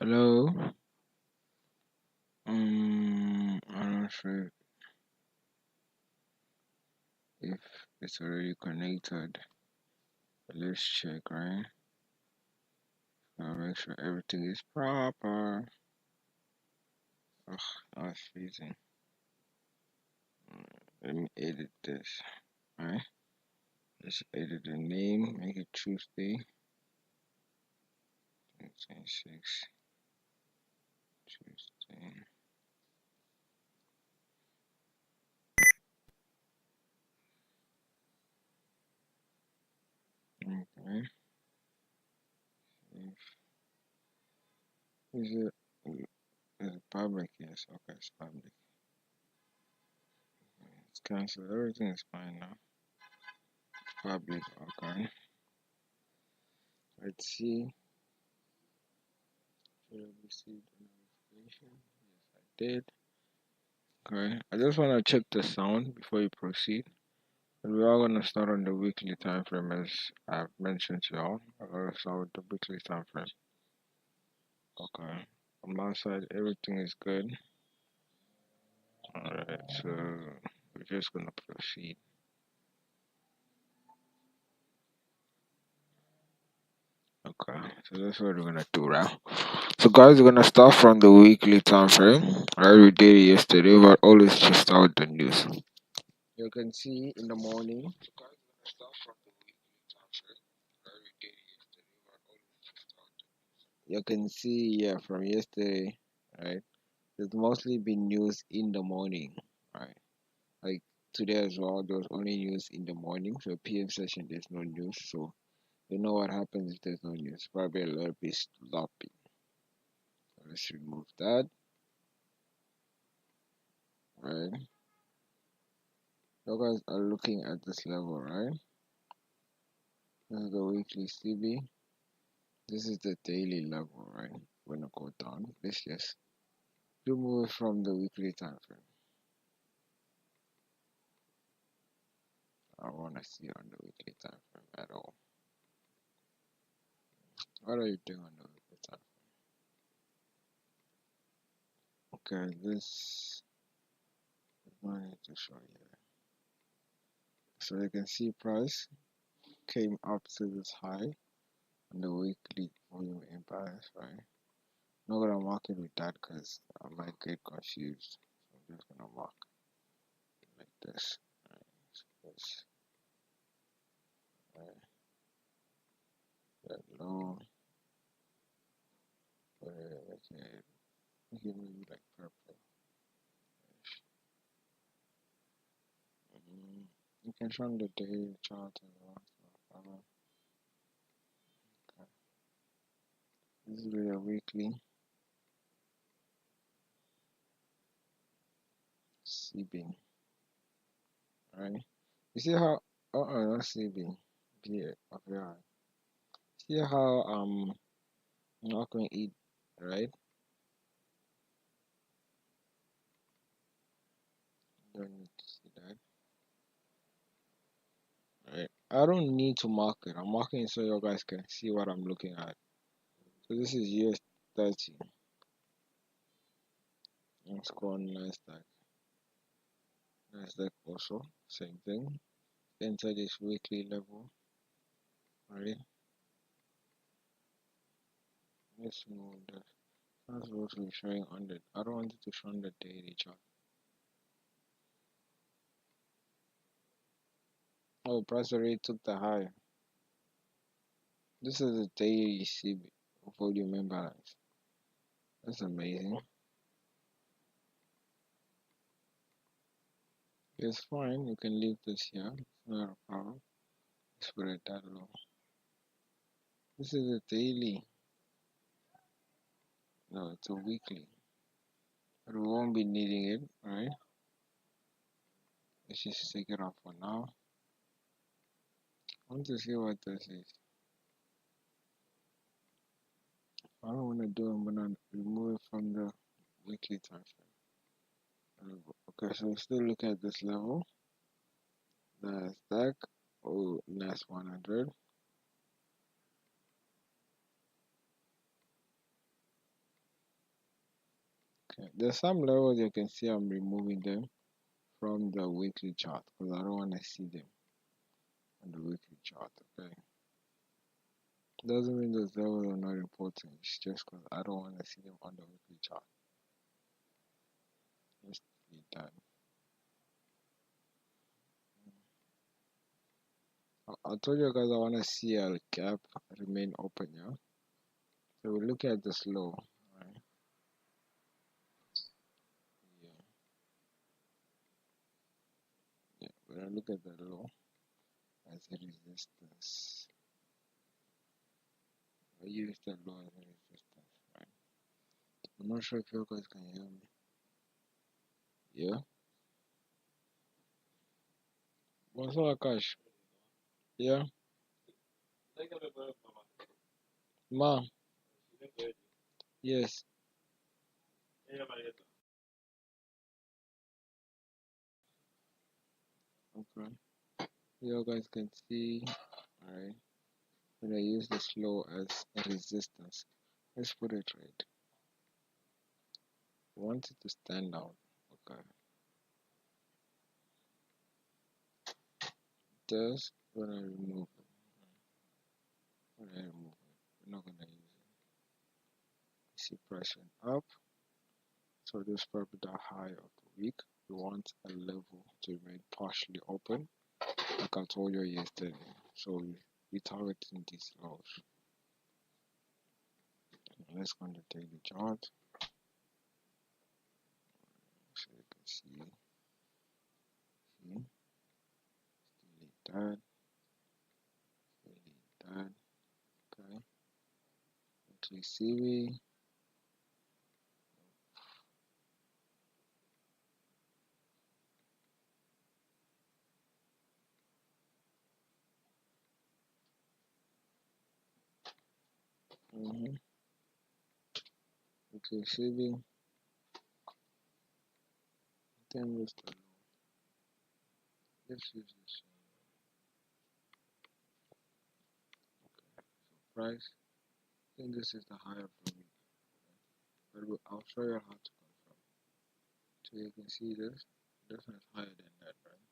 Hello. I'm not sure if it's already connected. Let's check, right? I'll make sure everything is proper. Ugh, I was freezing. Let me edit this. Alright. Let's edit the name. Make it Tuesday. 26. Tuesday. Okay. Is it is it public? Yes. Okay, it's public. It's cancelled. Everything is fine now. Public. Okay. Let's see. Should I receive the notification? Yes, I did. Okay. I just want to check the sound before you proceed. And we are going to start on the weekly time frame as I've mentioned to y'all. I'm going to start with the weekly time frame. Okay. On my side, everything is good. Alright, so we're just going to proceed. Okay, so that's what we're gonna do now. So guys, we're gonna start from the weekly time frame. Right, we did it yesterday, but always just out the news. You can see in the morning. So guys, we're gonna start from the weekly time frame. Right, we did it yesterday, but always just out the news. You can see, yeah, from yesterday, right? There's mostly been news in the morning, right? Like today as well, there was only news in the morning. So PM session, there's no news. So you know what happens if there's no news? Probably a little bit sloppy. So let's remove that, right? You guys are looking at this level, right? This is the weekly CB. This is the daily level, right? We're gonna go down. Let's just remove it from the weekly time frame. I don't wanna see on the weekly time frame at all. What are you doing on the weekly time frame? Okay, this is not need to show you. So you can see price came up to this high on the weekly volume imbalance, right? I'm not gonna mark it with that because I might get confused. So I'm just gonna mark it like this. Right, so this, right, that low, make it maybe like purple. You can show the daily chart as well. So okay. This is your weekly CB, right? You see how not CB, yeah, okay. See how I'm not going to eat, right? Don't need to see that. Right. I don't need to mark it. I'm marking it so you guys can see what I'm looking at. So this is US 30. Let's go on NASDAQ. NASDAQ also, same thing. Enter this weekly level. Right. Let's move that. That's what we're showing on the. I don't want it to show on the daily chart. Oh, price already took the high. This is a daily CB volume imbalance. That's amazing. It's fine. You can leave this here. It's not a problem. Let's put it that low. This is a daily. No, it's a weekly. But we won't be needing it, right? Let's just take it off for now. I want to see what this is. I don't want to do it. I'm gonna remove it from the weekly time frame. Okay, so we still look at this level. NASDAQ, oh, NAS 100. Okay. There's some levels you can see I'm removing them from the weekly chart because I don't want to see them on the weekly chart. Okay. Doesn't mean those levels are not important. It's just because I don't want to see them on the weekly chart. Just delete that. I told you guys I want to see a gap remain open, yeah? So we look at this low, right? Yeah, yeah. We're gonna look at the low as a resistance. I use the low as a resistance, right? I'm not sure if you guys can hear me. Yeah? What's up, Akash? Yeah? Ma? Yes. Okay. You guys can see, alright? When I use the slow as a resistance, let's put it right. I want it to stand out. Okay. This, when I remove it, we're not gonna use it. See price went up, so this is probably the high of the week. We want a level to remain partially open, like I told you yesterday. So we targeting these lows. Let's go on the daily chart so you can see, delete that, delete that, okay. Weekly CV, weekly CV, then use the low. Let's use this price. I think this is the high of the week, but I'll show you how to confirm. So you can see this. This one is higher than that, right?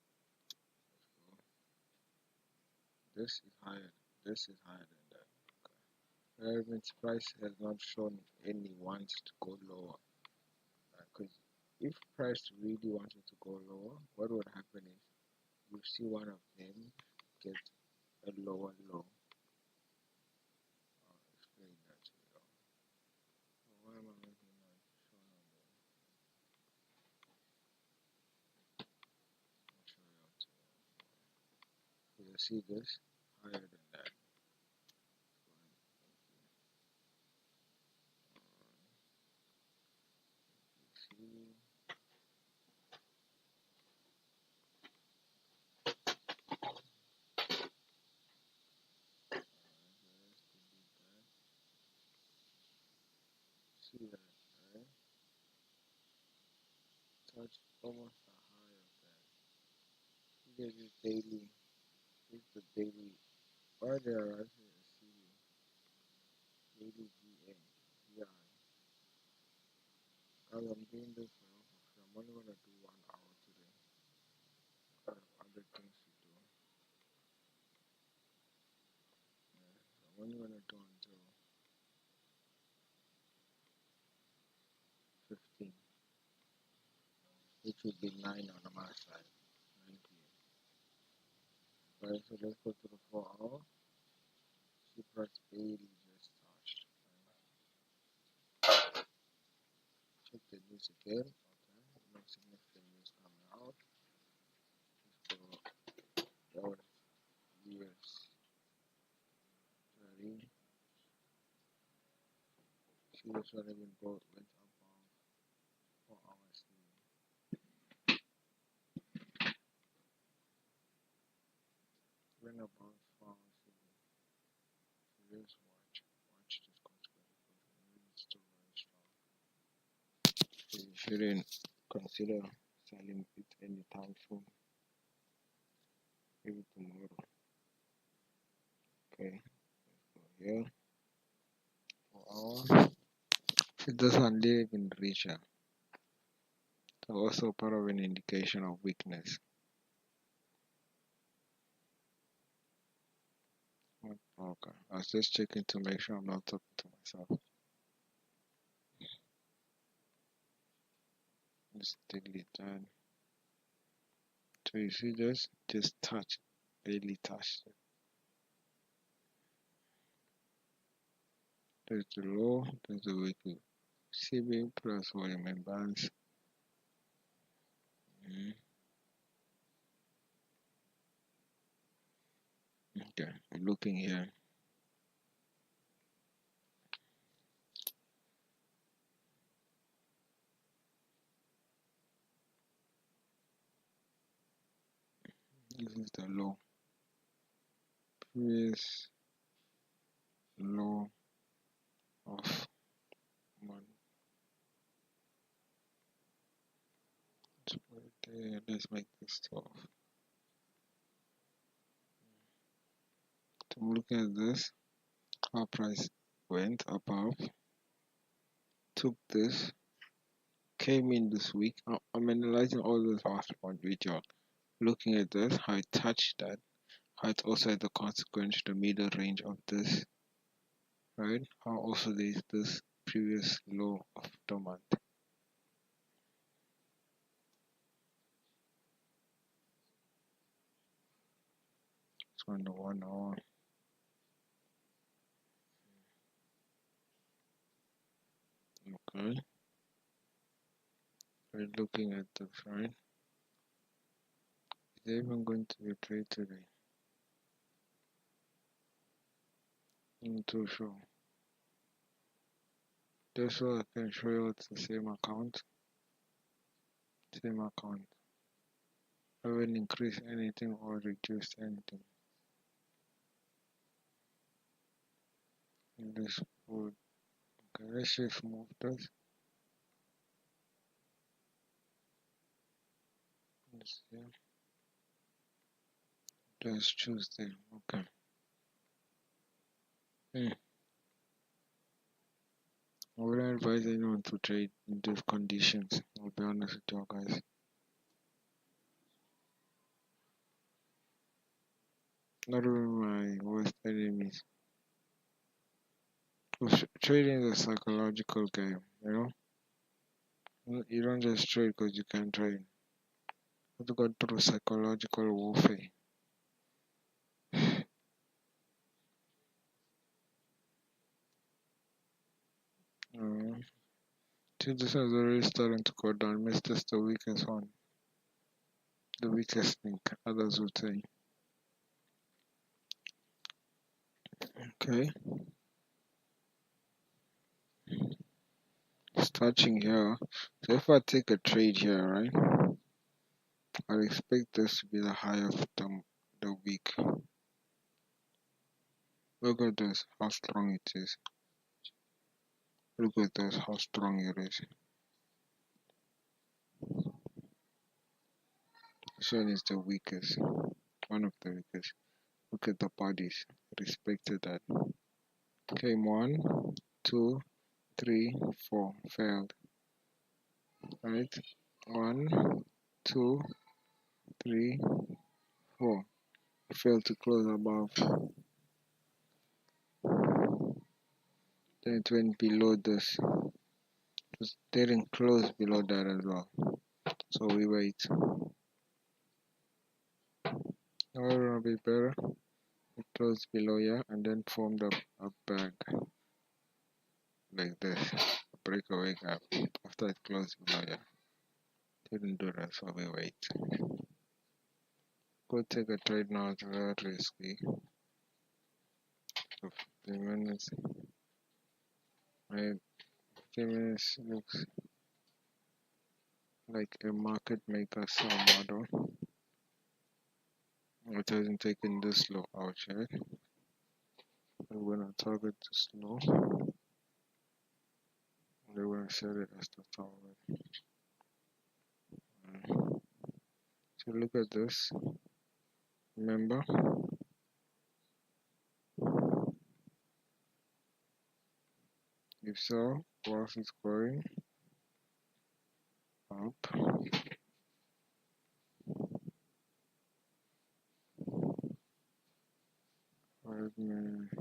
This is higher. This is higher than that. Okay. Its price has not shown any wants to go lower. Because if price really wanted to go lower, what would happen is you see one of them get a lower low. I'll explain that to you. So why am I making that shown on there? I'll show you how to. So you see this higher than that. See. See that, right? Touch almost the high of that. This is daily. This is the daily. Why they are actually a daily GM. Yeah. As I'm doing this now, I'm only gonna do 1 hour today. I have other things to do. Yeah. So I'm only gonna do until 15, which will be 9 on my side. 9 p.m. Right, so let's go to the 4 hour. See price barely just touched. Right. Check the news again. Okay, no significant news coming out. Let's go. That was US 30. See this one even went up on 4 hours. Went above 4 hours. So just watch this consequence. It's still very strong. So you shouldn't consider selling it anytime soon. Maybe tomorrow. Okay, so here 4 hours. So this one didn't even reach her. So also part of an indication of weakness. Okay, I was just checking to make sure I'm not talking to myself. Just delete that. So you see this? Just touch it. Barely touched it. There's the low, there's the weekly. CB plus volume imbalance. Okay, we're looking here. This is the low. Previous low of one. Let's make this 12. So I'm looking at this. Our price went above, took this, came in this week. I'm analyzing all this after one video. Looking at this, how it touched that, how it also had the consequence, the middle range of this, right? How also there's this previous low of the month. It's on the 1 hour. Okay. We're looking at this, right? Is there even going to be a trade today? Not too sure. Just so I can show you it's the same account. Same account. I haven't increased anything or reduced anything. In this would okay, let's just move this. Let's see. Just Tuesday. Okay. I wouldn't advise anyone to trade in these conditions. I'll be honest with you guys. Not even my worst enemies. Trading is a psychological game, you know? You don't just trade because you can trade. You have to go through psychological warfare. See, this is already starting to go down. Means this the weakest one. The weakest link, others would say. Okay. It's touching here. So if I take a trade here, right? I expect this to be the high of the week. Look at this, how strong it is. Look at this, how strong it is. This one is the weakest. One of the weakest. Look at the bodies. Respected that. Came 1, 2, 3, 4. Failed. Right? 1, 2, 3, 4. Failed to close above. Then it went below this. It was didn't close below that as well. So we wait. Now it will be better. It closed below here and then formed a bag like this. A breakaway gap. After it closed below here. Didn't do that, so we wait. Go take a trade now, it's very risky. So 15 minutes. Right, 15 minutes looks like a market maker sell model. It hasn't taken this low out yet. We're gonna target this low. We're gonna set it as the target. So look at this. Remember, if so, whilst it's going, Up. 5 minutes.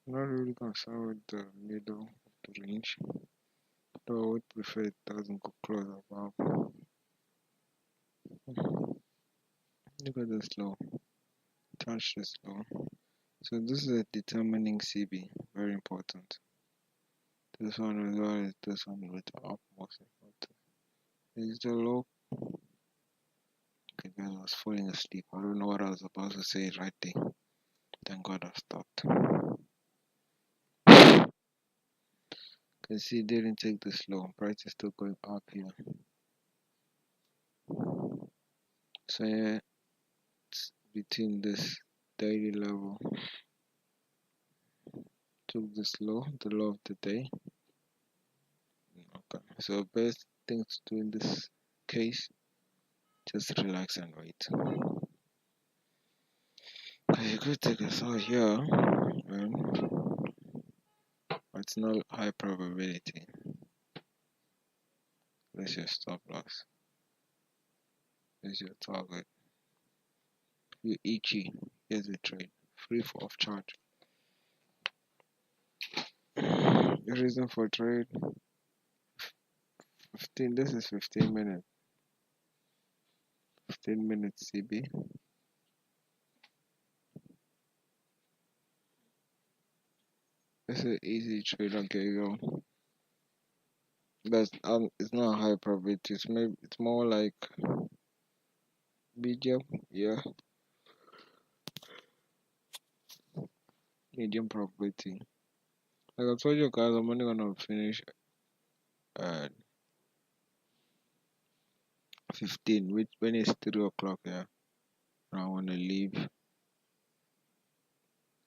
Not really concerned with the middle of the range, though I would prefer it doesn't go close above. Look at the slow. Touch the slow. So this is a determining CB, very important. This one as well as this one with the utmost importance. Is the low. Okay guys, I was falling asleep. I don't know what I was about to say right there. Thank God I stopped. Can see it didn't take the slow. Price is still going up here. So yeah, it's between this daily level. Took the low, the low of the day. Okay. So best thing to do in this case, just relax and wait. Cause you could take a shot here, and it's not high probability. That's your stop loss. That's your target. You itchy. Here's the trade. Free of charge. The reason for trade 15. This is 15 minutes. 15 minutes CB. This is an easy trade. Okay, go. That's it's not high probability. It's more like medium. Yeah, medium probability. Like I told you guys, I'm only gonna finish at 15, which when it's 3 o'clock. Yeah, I wanna leave.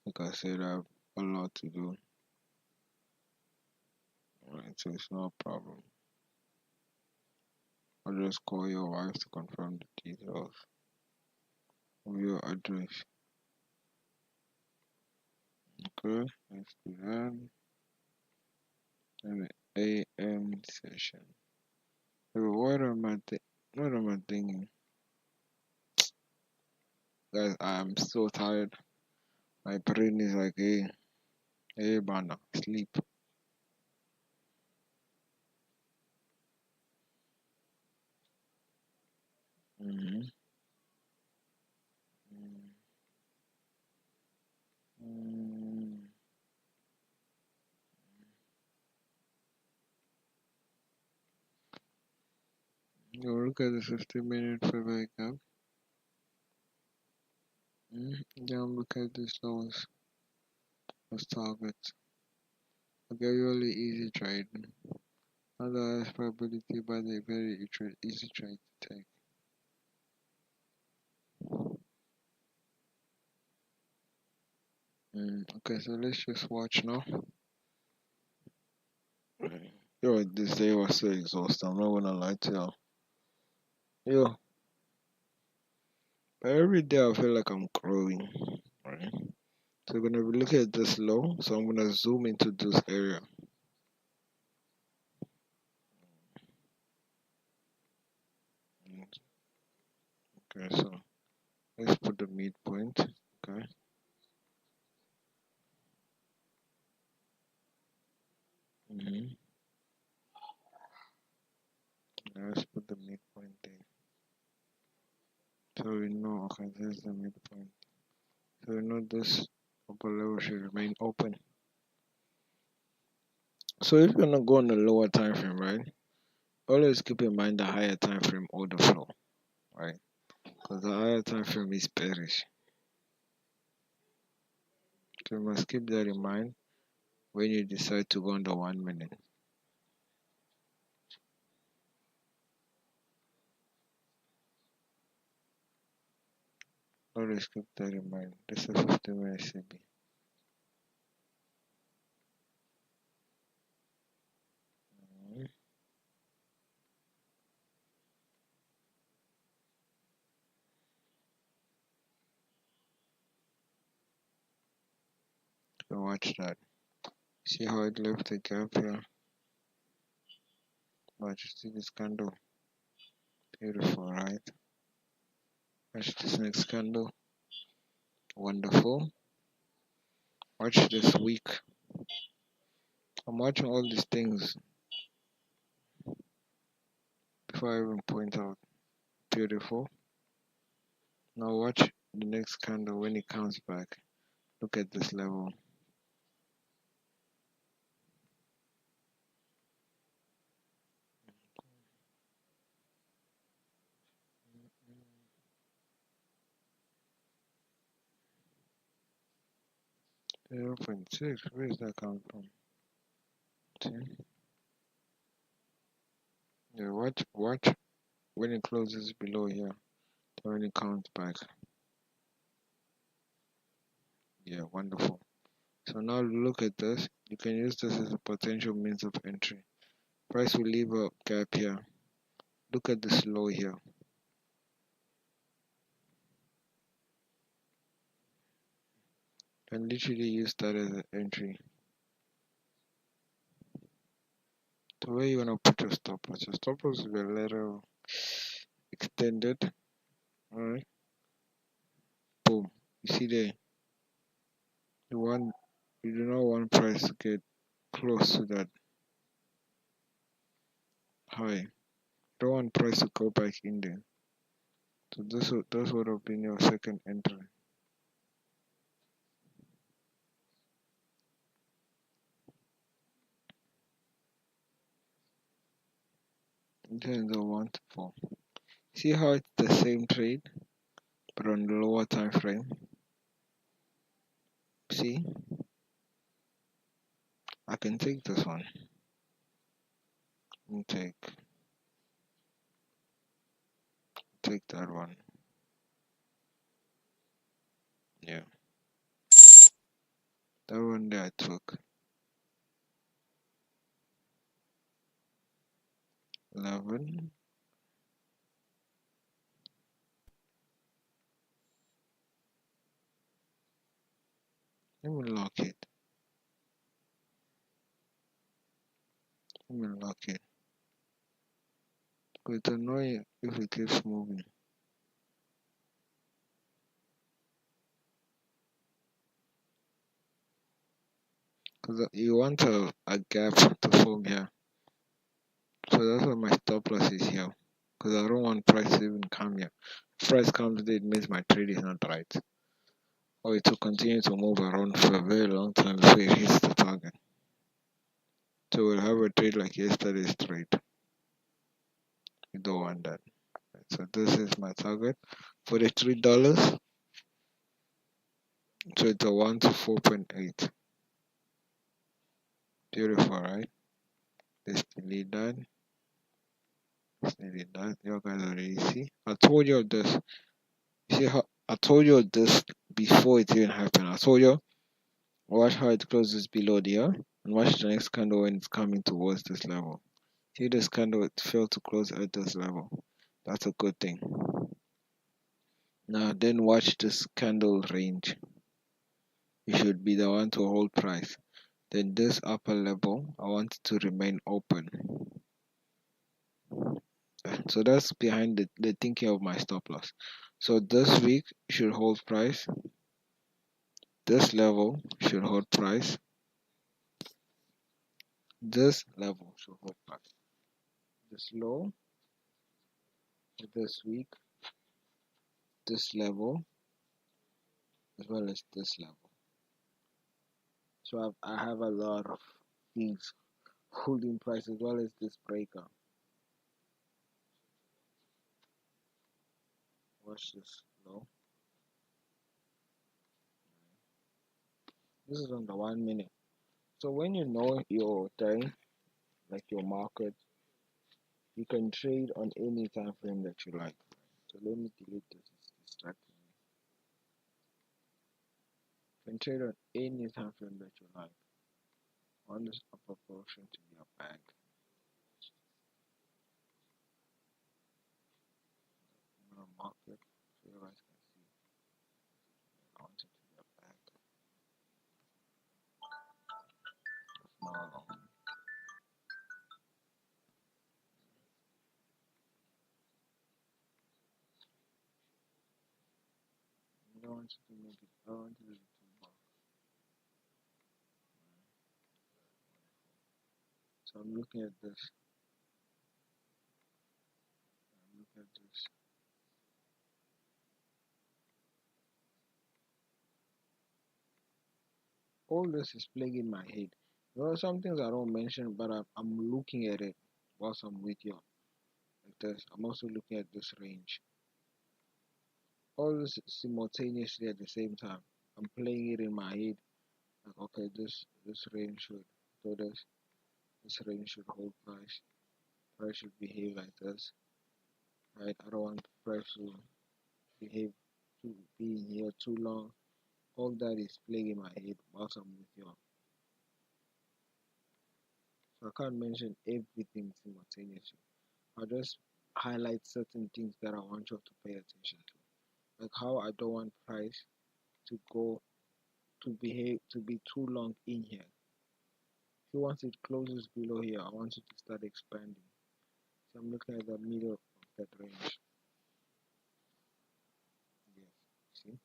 Like I said, I have a lot to do. Alright, so it's no problem. I'll just call your wife to confirm the details of your address. Okay, let's do that. And the AM session. What am I thinking? Guys, I'm so tired. My brain is like, hey, bana, sleep. Mm-hmm. Mm-hmm. You look at the 50-minute favorite gap. Then look at this lowest target. Okay, really easy trade. Not the highest probability, but a very easy trade to take. Okay, so let's just watch now. Yo, this day was so exhausting. I'm not gonna lie to you. Yo, but every day I feel like I'm growing. Right? So we're gonna be looking at this low. So I'm gonna zoom into this area. Okay, so let's put the midpoint. Okay. Mm-hmm. Let's put the midpoint there. So we know, okay, there's the midpoint. So we know this upper level should remain open. So if you're gonna go on the lower time frame, right? Always keep in mind the higher time frame order flow, right? Because the higher time frame is bearish. So you must keep that in mind when you decide to go on the 1 minute. Always keep that in mind. This is 50-minute CB. Now watch that. See how it left the gap here? Watch, see this candle? Beautiful, right? Watch this next candle. Wonderful. Watch this week. I'm watching all these things before I even point out. Beautiful. Now watch the next candle when it comes back. Look at this level. Zero point 0.6. Where is that coming from? See? Yeah, watch when it closes below here. Then when it comes back. Yeah, wonderful. So now look at this. You can use this as a potential means of entry. Price will leave a gap here. Look at this low here. And literally use that as an entry. So where you wanna put your stop loss? Your stop loss will be a little extended. Alright. Boom. You see there. You do not want price to get close to that high. You don't want price to go back in there. So this would have been your second entry. Then the 1 to 4. See how it's the same trade but on the lower time frame? See? I can take this one. And take that one. Yeah. That one there I took. 11. Let me lock it. It's annoying if it keeps moving. Because you want a gap to form here. So that's why my stop loss is here. Because I don't want price to even come here. If price comes there, it means my trade is not right. Or it will continue to move around for a very long time before it hits the target. So we'll have a trade like yesterday's trade. We don't want that. So this is my target. $43. So it's a 1 to 4.8. Beautiful, right? Let's delete that. You guys already see. I told you of this. You see how I told you of this before it even happened. I told you, watch how it closes below there, and watch the next candle when it's coming towards this level. See this candle, it failed to close at this level. That's a good thing. Now then watch this candle range. It should be the one to hold price. Then this upper level, I want it to remain open. So that's behind the thinking of my stop loss. So this week should hold price. This level should hold price. This level should hold price. This low, this week, this level, as well as this level. So I have a lot of things holding price as well as this breaker. Watch this low. This is on the 1 minute. So when you know your thing, like your market, you can trade on any time frame that you like. So let me delete this, it's distracting me. You can trade on any time frame that you like. I want this upper portion to be a bag. I'm gonna mark it so you guys can see. I want it to be a bag. want you to make it. I want you to do two bar. So I'm looking at this. Look at this. All this is playing in my head. There are some things I don't mention, but I'm looking at it whilst I'm with you. Like this. I'm also looking at this range. All this simultaneously at the same time. I'm playing it in my head. Like, okay, this range should do this range should hold price. Price should behave like this. Right? I don't want price to behave to be in here too long. All that is playing in my head whilst I'm with you. So I can't mention everything simultaneously. I'll just highlight certain things that I want you to pay attention to. Like how I don't want price to go to behave to be too long in here. If you want it closes below here, I want you to start expanding. So I'm looking at the middle of that range. Yes.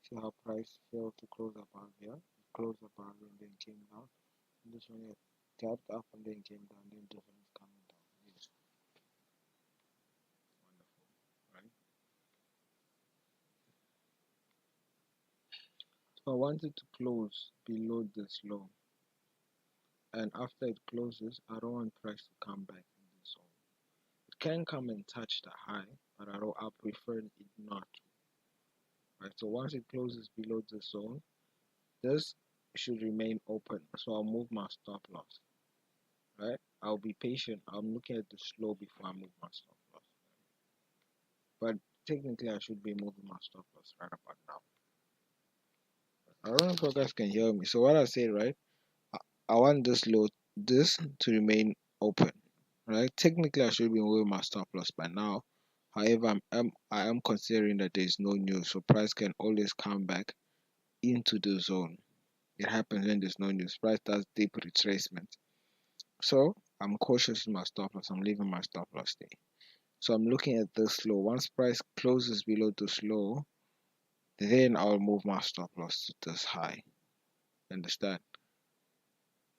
See how price failed to close above here? It closed above and then came down. And this one here tapped up and then came down, then this one is coming down. Yes. Wonderful. Right? So I want it to close below this low. And after it closes, I don't want price to come back in this zone. It can come and touch the high, but I prefer it not to. Right? So once it closes below the zone, this should remain open. So I'll move my stop loss. Right? I'll be patient. I'm looking at the slow before I move my stop loss. But technically, I should be moving my stop loss right about now. I don't know if you guys can hear me. So what I say, right? I want this to remain open. Right? Technically, I should be moving my stop loss by now. However, I am considering that there is no news, so price can always come back into the zone. It happens when there's no news. Price does deep retracement. So I'm cautious with my stop loss. I'm leaving my stop loss there. So I'm looking at this low. Once price closes below this low, then I'll move my stop loss to this high. Understand?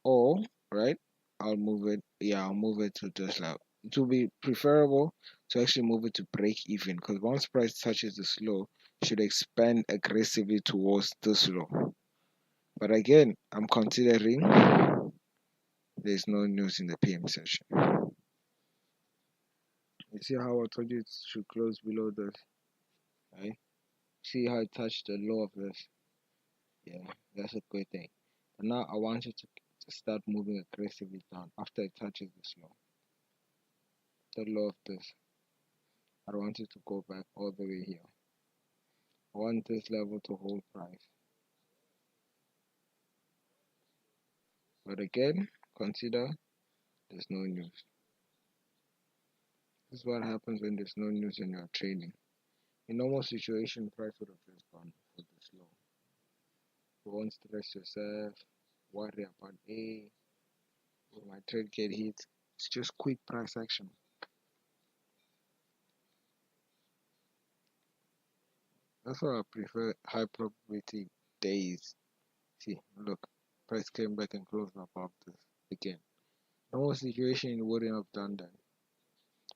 Or right, I'll move it to this level. It will be preferable to actually move it to break even because once price touches this low, it should expand aggressively towards this low. But again, I'm considering there's no news in the PM session. You see how I told you it should close below this, right? See how it touched the low of this? Yeah, that's a good thing. But now I want you to start moving aggressively down after it touches this low. The low of this. I don't want you to go back all the way here. I want this level to hold price. But again, consider there's no news. This is what happens when there's no news and you're trading. In normal situation, price would have just gone for this low. You won't stress yourself, worry about will my trade get hit? It's just quick price action. That's why I prefer high probability days. See, look, price came back and closed above this again. Normal situation, you wouldn't have done that.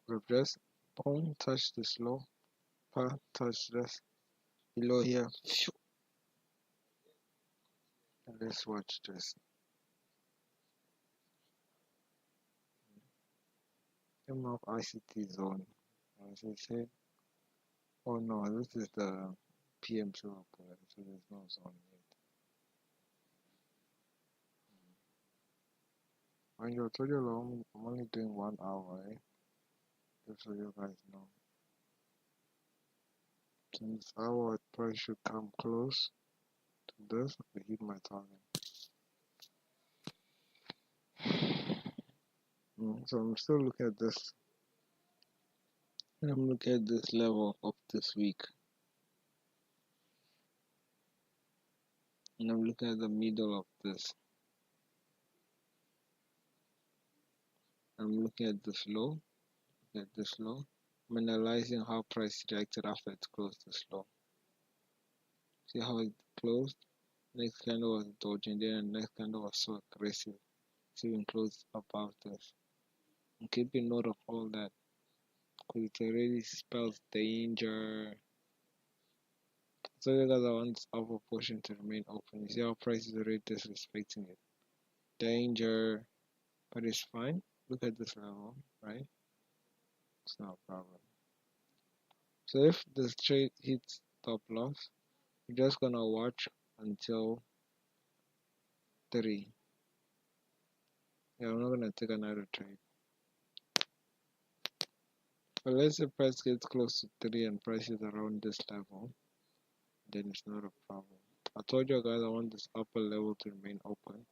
We've just boom, touch this low, touch this below here. And let's watch this. Came off ICT zone. As I said, oh no, this is the PM2 report, so there's no zone yet. When you told you I'm only doing 1 hour, eh? Just so you guys know. Since our price should come close to this, we hit my target. So I'm still looking at this. I'm looking at this level of this week. And I'm looking at the middle of this. I'm looking at this low. At this low. I'm analyzing how price reacted after it closed this low. See how it closed? Next candle was dodging there, and next candle was so aggressive. It's even closed above this. And keeping note of all that, because it already spells danger. So you guys want this upper portion to remain open. You see how price is already disrespecting it. Danger. But it's fine. Look at this level, right? It's not a problem. So if this trade hits stop loss, we're just gonna watch until 3. Yeah, I'm not gonna take another trade. But let's say price gets close to 3 and price is around this level, then it's not a problem. I told you guys I want this upper level to remain open.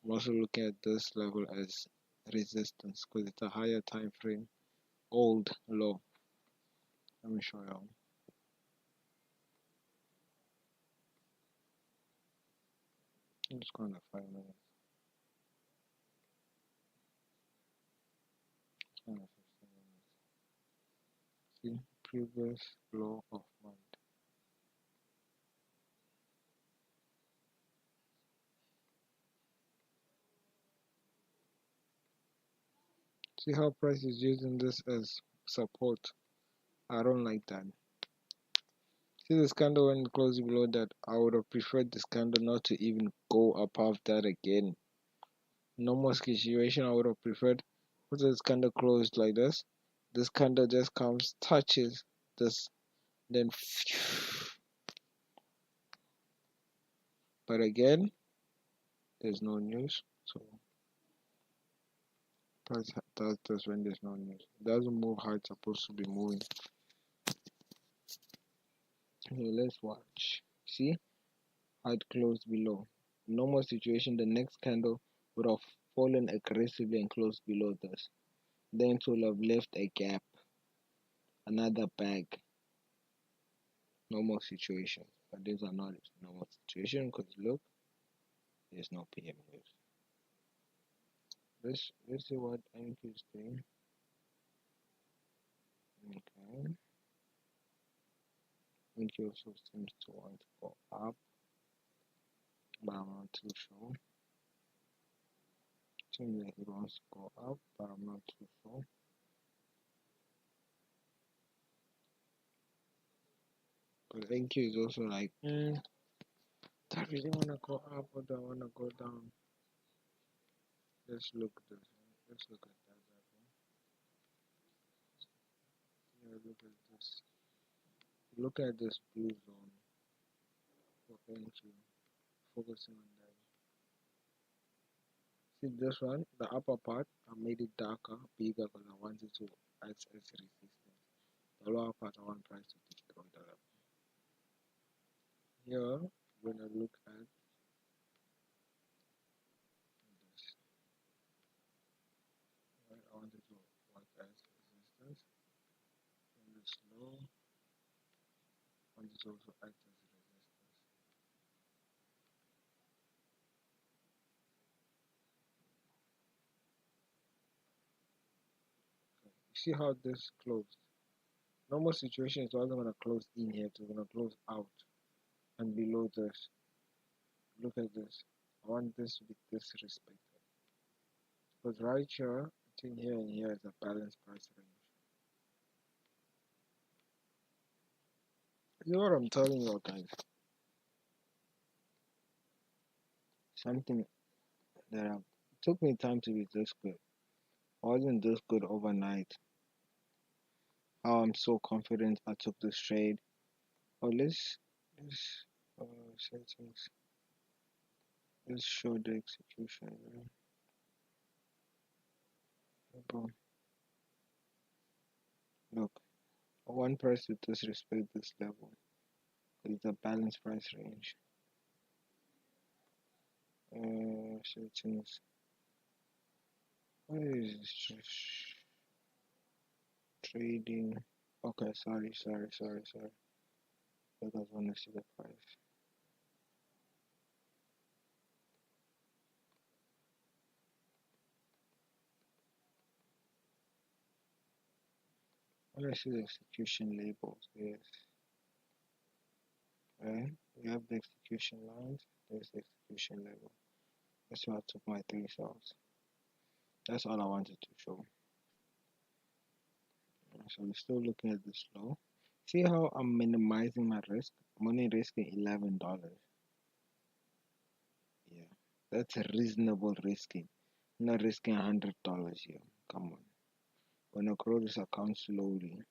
I'm also looking at this level as resistance because it's a higher time frame, old low. Let me show you. I'm just going to 5 minutes. Kind of 15 minutes. See, previous low of month. See how price is using this as support. I don't like that. See this candle when it closed below that. I would have preferred this candle not to even go above that again. Normal situation I would have preferred. Put this candle closed like this. This candle just comes, touches this, then. But again, there's no news, so price does this when there's no news. It doesn't move how it's supposed to be moving. Okay, let's watch. See how it closed below. Normal situation, the next candle would have fallen aggressively and closed below this. Then it will have left a gap, another bag. Normal situation, but these are not normal situation because look, there's no PM news. Let's see what NQ is doing. Okay. NQ also seems to want to go up, but I'm not too sure. Seems like it wants to go up, but I'm not too sure. But NQ is also like, do I really wanna go up or do I wanna go down? Let's look at this. Let's look at that level. Yeah, look at this. Look at this blue zone for NQ. Focusing on that. See this one, the upper part, I made it darker, bigger because I wanted to act as resistance. The lower part, I want price to destroy the level. Here, we're gonna look at this. Right, I wanted to work as resistance. And this low, I want it to also act as resistance. Okay. You see how this closed? Normal situation is also gonna close in here, so we're gonna close out and below this. Look at this. I want this to be disrespected. Because right here, between here and here is a balanced price range. You know what I'm telling you guys? Something that took me time to be this good. I wasn't this good overnight. How I'm so confident I took this trade. Oh, let's settings. Let's show the execution. Boom. Look, I want price to disrespect this level. It's a balanced price range. Settings. What is this? Trading. Okay, sorry. I just want to see the price. I want to see the execution labels. Yes. Right? We have the execution lines. There's the execution level. That's why I took my 3 cells. That's all I wanted to show. So we're still looking at this low. See how I'm minimizing my risk? I'm only risking $11. Yeah, that's a reasonable risking. I'm not risking $100 here. Come on. When I grow this account slowly,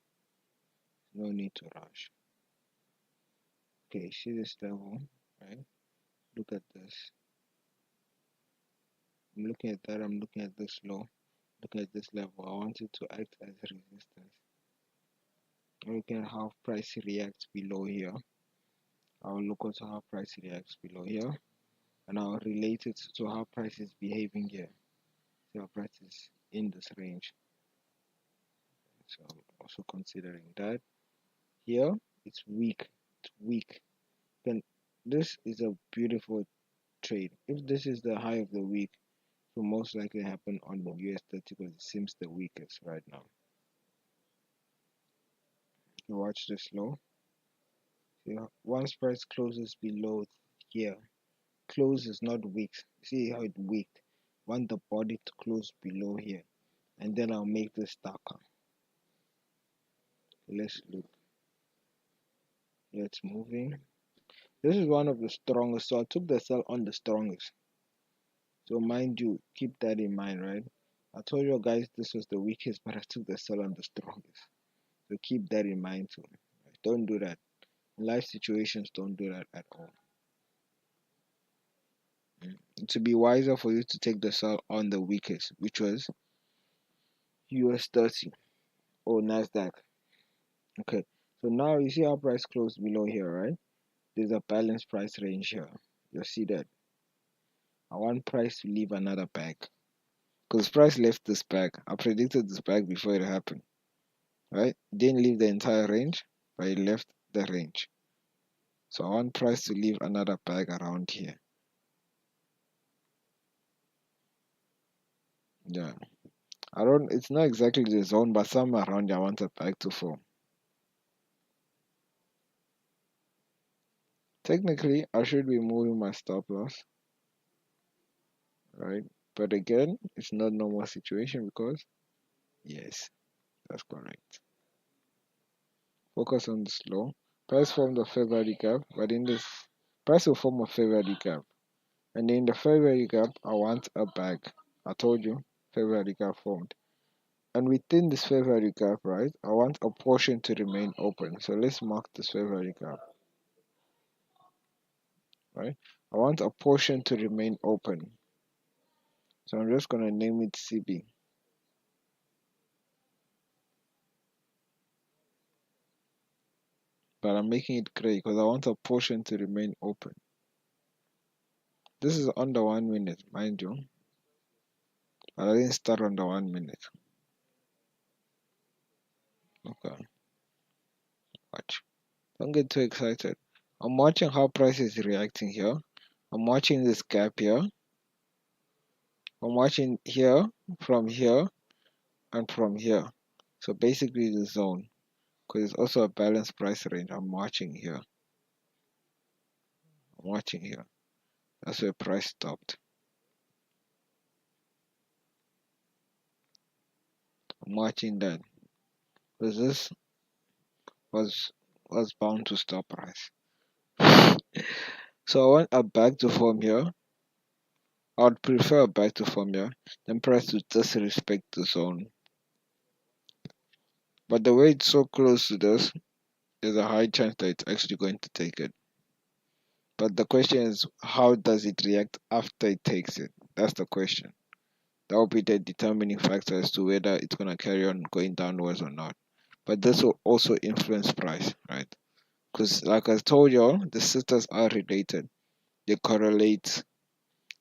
no need to rush. Okay, see this level, right? Look at this. I'm looking at that. I'm looking at this low. Looking at this level. I want it to act as resistance. Look at how price reacts below here. I'll look also how price reacts below here, and I'll relate it to how price is behaving here. See how price is in this range. So I'm also considering that. Here it's weak. It's weak. Then this is a beautiful trade. If this is the high of the week, it will most likely happen on the US 30 because it seems the weakest right now. You watch this low. See, once price closes below here, closes not wicks. See how it wicked. Want the body to close below here, and then I'll make this darker. Let's look. Yeah, it's moving. This is one of the strongest, so I took the sell on the strongest. So mind you, keep that in mind, right? I told you guys this was the weakest, but I took the sell on the strongest. So keep that in mind too. Don't do that. In life situations, don't do that at all. It would be wiser for you to take the sell on the weakest, which was US 30 or Nasdaq. Okay, so now you see how price closed below here, right? There's a balanced price range here. You'll see that. I want price to leave another bag. Because price left this bag. I predicted this bag before it happened. Right? It didn't leave the entire range, but it left the range. So I want price to leave another bag around here. Yeah. I don't it's not exactly the zone, but somewhere around here I want a bag to form. Technically I should be moving my stop loss, right? But again, it's not normal situation because yes, that's correct. Focus on the slow. Price formed a fair value gap, but in this price will form a fair value gap. And in the fair value gap, I want a bag. I told you, fair value gap formed. And within this fair value gap, right, I want a portion to remain open. So let's mark this fair value gap, right? I want a portion to remain open. So I'm just going to name it CB. But I'm making it gray because I want a portion to remain open. This is under 1 minute, mind you. But I didn't start under 1 minute. Okay, watch. Don't get too excited. I'm watching how price is reacting here. I'm watching this gap here. I'm watching here, and from here. So basically the zone, because it's also a balanced price range. I'm watching here. I'm watching here. That's where price stopped. I'm watching that because this was bound to stop price. So I want a bag to form here. I would prefer a bag to form here than price to disrespect the zone. But the way it's so close to this, there's a high chance that it's actually going to take it. But the question is, how does it react after it takes it? That's the question. That will be the determining factor as to whether it's going to carry on going downwards or not. But this will also influence price, right? Because like I told y'all, the sisters are related. They correlate.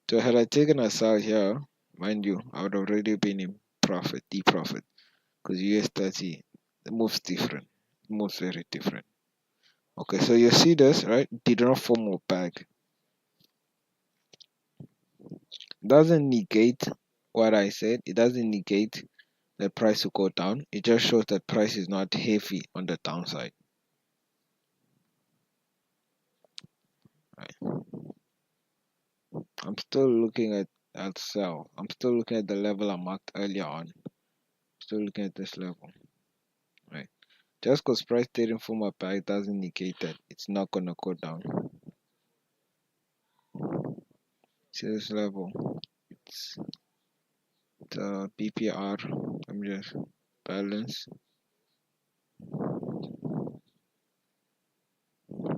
So had I taken a sell here, mind you, I would have already been in profit, deep profit. Because US 30, it moves different. It moves very different. Okay, so you see this, right? Did not form a bag. Doesn't negate what I said. It doesn't negate the price will go down. It just shows that price is not heavy on the downside. I'm still looking at sell. I'm still looking at the level I marked earlier on. Still looking at this level, right? Just because price didn't form a pack doesn't negate that it's not gonna go down. See this level? It's the BPR. Let me just balance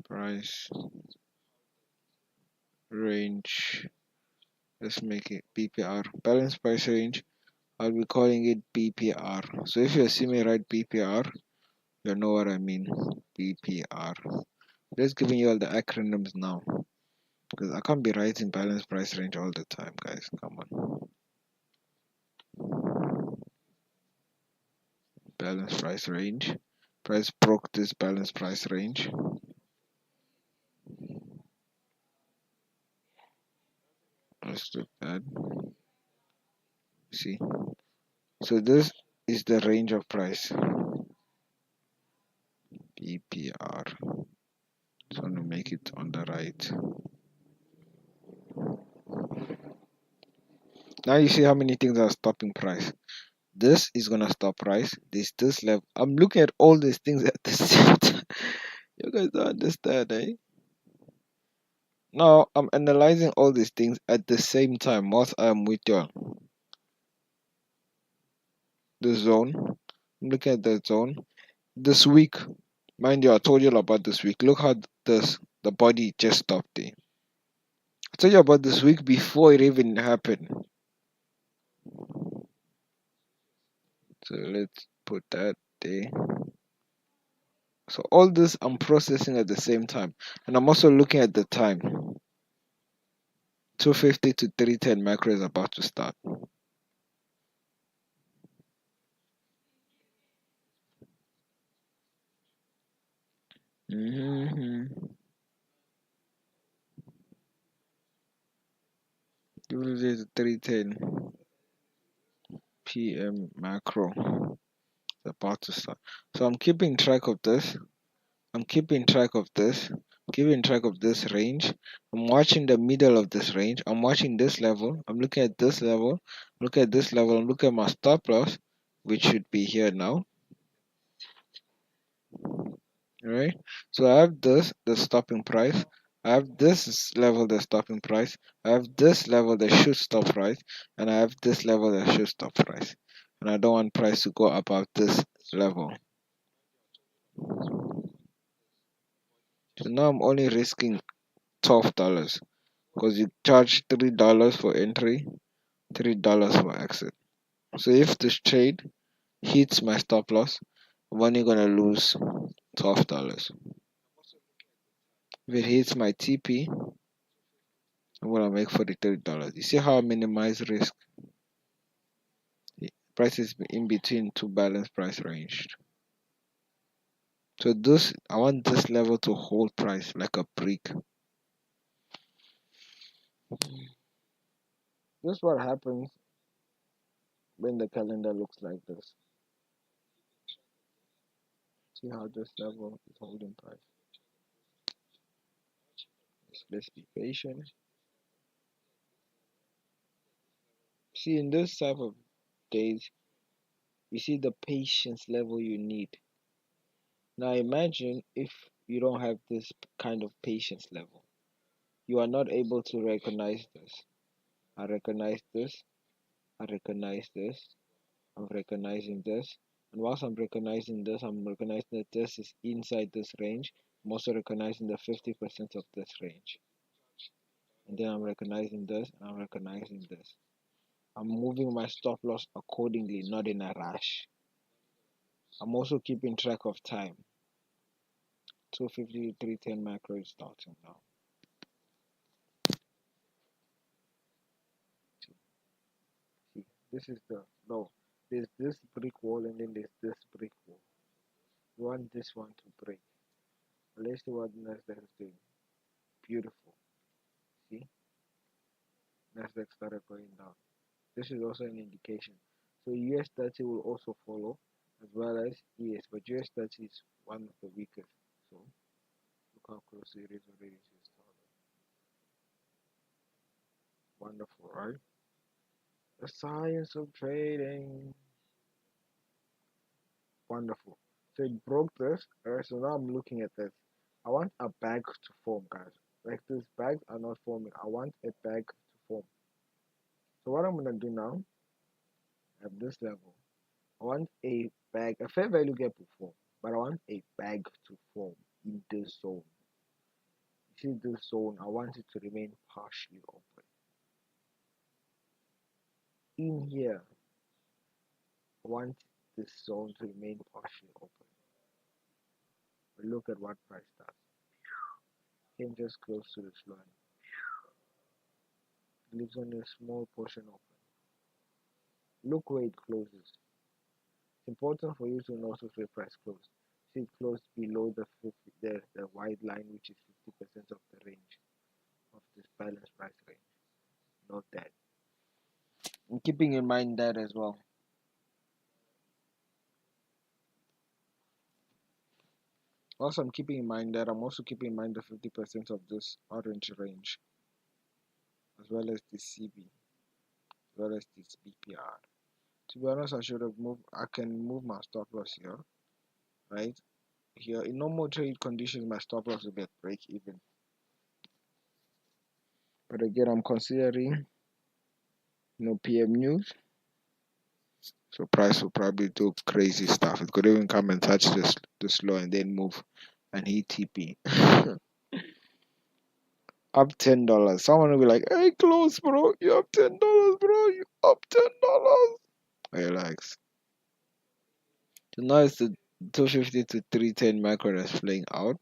price range. Let's make it BPR. Balance price range. I'll be calling it BPR. So if you see me write BPR, you know what I mean. BPR. Just giving you all the acronyms now. Because I can't be writing balance price range all the time, guys. Come on. Balance price range. Price broke this balance price range. Let's look at. See. So this is the range of price. BPR. Just want to make it on the right. Now you see how many things are stopping price. This is gonna stop price. This level. I'm looking at all these things at the same time. You guys don't understand, eh? Now I'm analyzing all these things at the same time whilst I'm with you. The zone. I'm looking at the zone. This week, mind you, I told you about this week. Look how the body just stopped there. I told you about this week before it even happened. So let's put that there. So all this I'm processing at the same time, and I'm also looking at the time. 250 to 310 macro is about to start. Mm-hmm. 250 to 310 PM macro is about to start. So I'm keeping track of this. I'm keeping track of this. Keeping track of this range. I'm watching the middle of this range. I'm watching this level. I'm looking at this level. Look at this level. I'm looking at my stop loss, which should be here now. Right? So I have this, the stopping price. I have this level, the stopping price. I have this level, the should stop price, and I have this level, the should stop price. And I don't want price to go above this level. So now I'm only risking $12 because you charge $3 for entry, $3 for exit. So if this trade hits my stop loss, I'm only gonna lose $12. If it hits my TP, I'm gonna make $43. You see how I minimize risk? The price is in between two balanced price range. So this, I want this level to hold price like a brick. This is what happens when the calendar looks like this. See how this level is holding price. Let's be patient. See, in this type of days, you see the patience level you need. Now imagine if you don't have this kind of patience level. You are not able to recognize this. I recognize this. I recognize this. I'm recognizing this. And whilst I'm recognizing this, I'm recognizing that this is inside this range. I'm also recognizing the 50% of this range. And then I'm recognizing this and I'm recognizing this. I'm moving my stop loss accordingly, not in a rush. I'm also keeping track of time. 250 to 310 macro is starting now. See, this is the no. There's this brick wall and then there's this brick wall. You want this one to break. Let's see what Nasdaq is doing. Beautiful. See, Nasdaq started going down. This is also an indication. So US 30 will also follow as well as ES, but US 30 is one of the weakest. So look how close it is already to its target. Wonderful, right? The science of trading. Wonderful. So it broke this. Alright, so now I'm looking at this. I want a bag to form, guys. Like these bags are not forming. I want a bag to form. So what I'm gonna do now at this level, I want a bag, a fair value gap to form, but I want a bag to form in this zone. You see this zone, I want it to remain partially open. In here, I want this zone to remain partially open. But look at what price does. Came just close to this line. Leaves only a small portion open. Look where it closes. It's important for you to notice where price closed. See it closed below the 50, the white line, which is 50% of the range of this balanced price range. Note that. And keeping in mind that as well. Also, I'm keeping in mind that I'm also keeping in mind the 50% of this orange range, as well as the CB, as well as this BPR. To be honest, I should have moved. I can move my stop loss here, right? Here, in normal trade conditions, my stop loss will be at break even. But again, I'm considering PM news, so price will probably do crazy stuff. It could even come and touch this low and then move and hit TP. Up $10. Someone will be like, "Hey, close, bro. You up $10, bro. You up $10." Relax. So now it's the 250 to 310 macro that's playing out.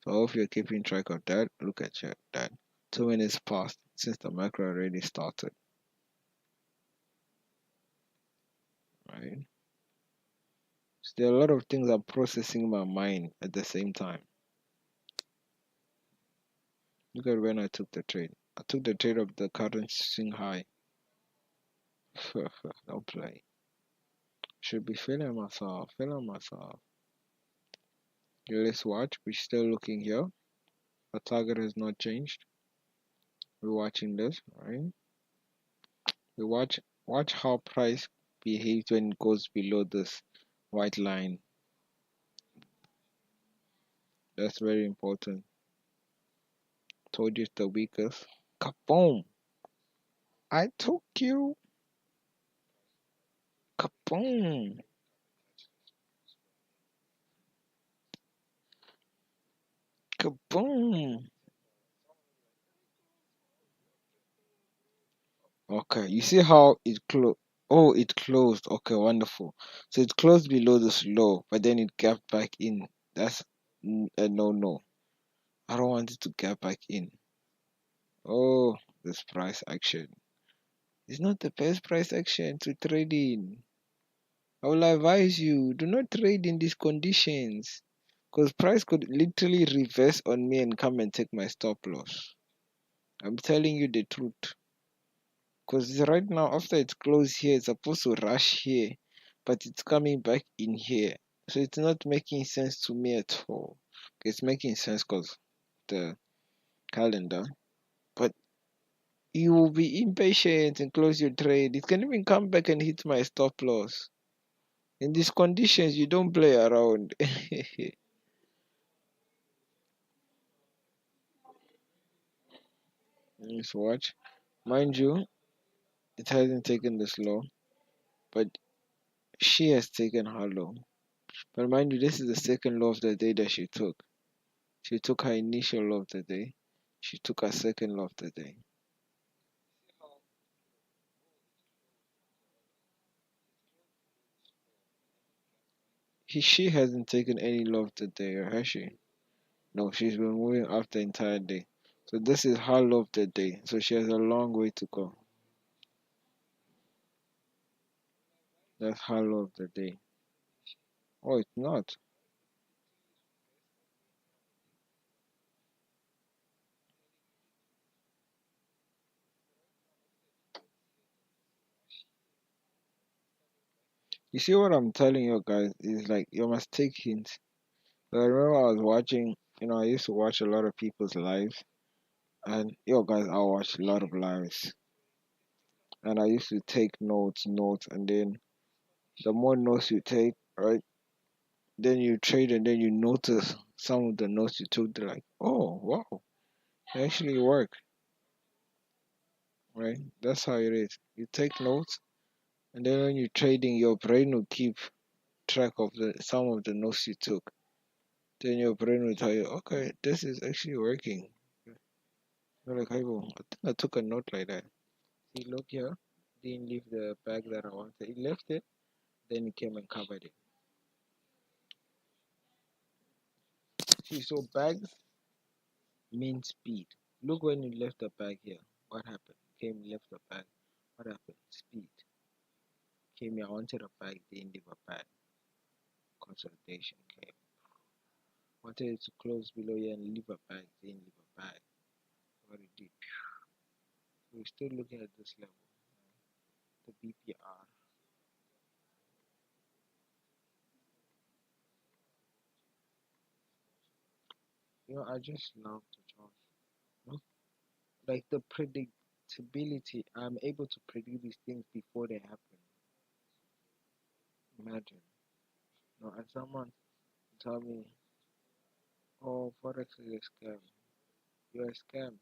So I hope you're keeping track of that. Look at that. 2 minutes passed since the macro already started. Right? So there are a lot of things I'm processing in my mind at the same time. Look at when I took the trade. I took the trade of the current swing high. Don't play. Should be feeling myself. Let's watch. We're still looking here. The target has not changed. We're watching this, right? We watch how price behaves when it goes below this white line. That's very important. Told you it's the weakest. Kaboom! I took you. Kaboom! Kaboom! Okay, you see how it closed? Oh, it closed. Okay, wonderful. So it closed below this low, but then it gapped back in. That's a no. I don't want it to gap back in. Oh, this price action. It's not the best price action to trade in. I will advise you, do not trade in these conditions. Because price could literally reverse on me and come and take my stop loss. I'm telling you the truth. Because right now, after it's closed here, it's supposed to rush here. But it's coming back in here. So it's not making sense to me at all. It's making sense because the calendar. But you will be impatient and close your trade. It can even come back and hit my stop loss. In these conditions, you don't play around. Let's watch. Mind you, it hasn't taken this long, but she has taken her long. But mind you, this is the second low of the day that she took. She took her initial low of the day. She took her second low of the day. She hasn't taken any low of the day, or has she? No, she's been moving up the entire day. So this is her low of the day. So she has a long way to go. That's her low of the day. Oh, it's not. You see what I'm telling you guys is like you must take hints. So I remember I was watching, I used to watch a lot of people's lives, and guys, I watch a lot of lives. and I used to take notes, and then the more notes you take, right, then you trade, and then you notice some of the notes you took. They're like, oh wow, it actually work, right? That's how it is. You take notes, and then when you're trading, your brain will keep track of the some of the notes you took. Then your brain will tell you, okay, this is actually working. You're like, hey, well, I think I took a note like that. See, look here, didn't leave the bag that I wanted. He left it, then he came and covered it. See, so bags mean speed. Look when you left the bag here. What happened? Came, left the bag. What happened? Speed. Came here, wanted a bag, didn't leave a bag. Consolidation came. Wanted it to close below here and leave a bag, didn't leave a bag. What it did. We're still looking at this level. The BPR. I just love the chart. Like the predictability. I'm able to predict these things before they happen. Imagine. As someone tell me, oh, Forex is a scam. You're a scam.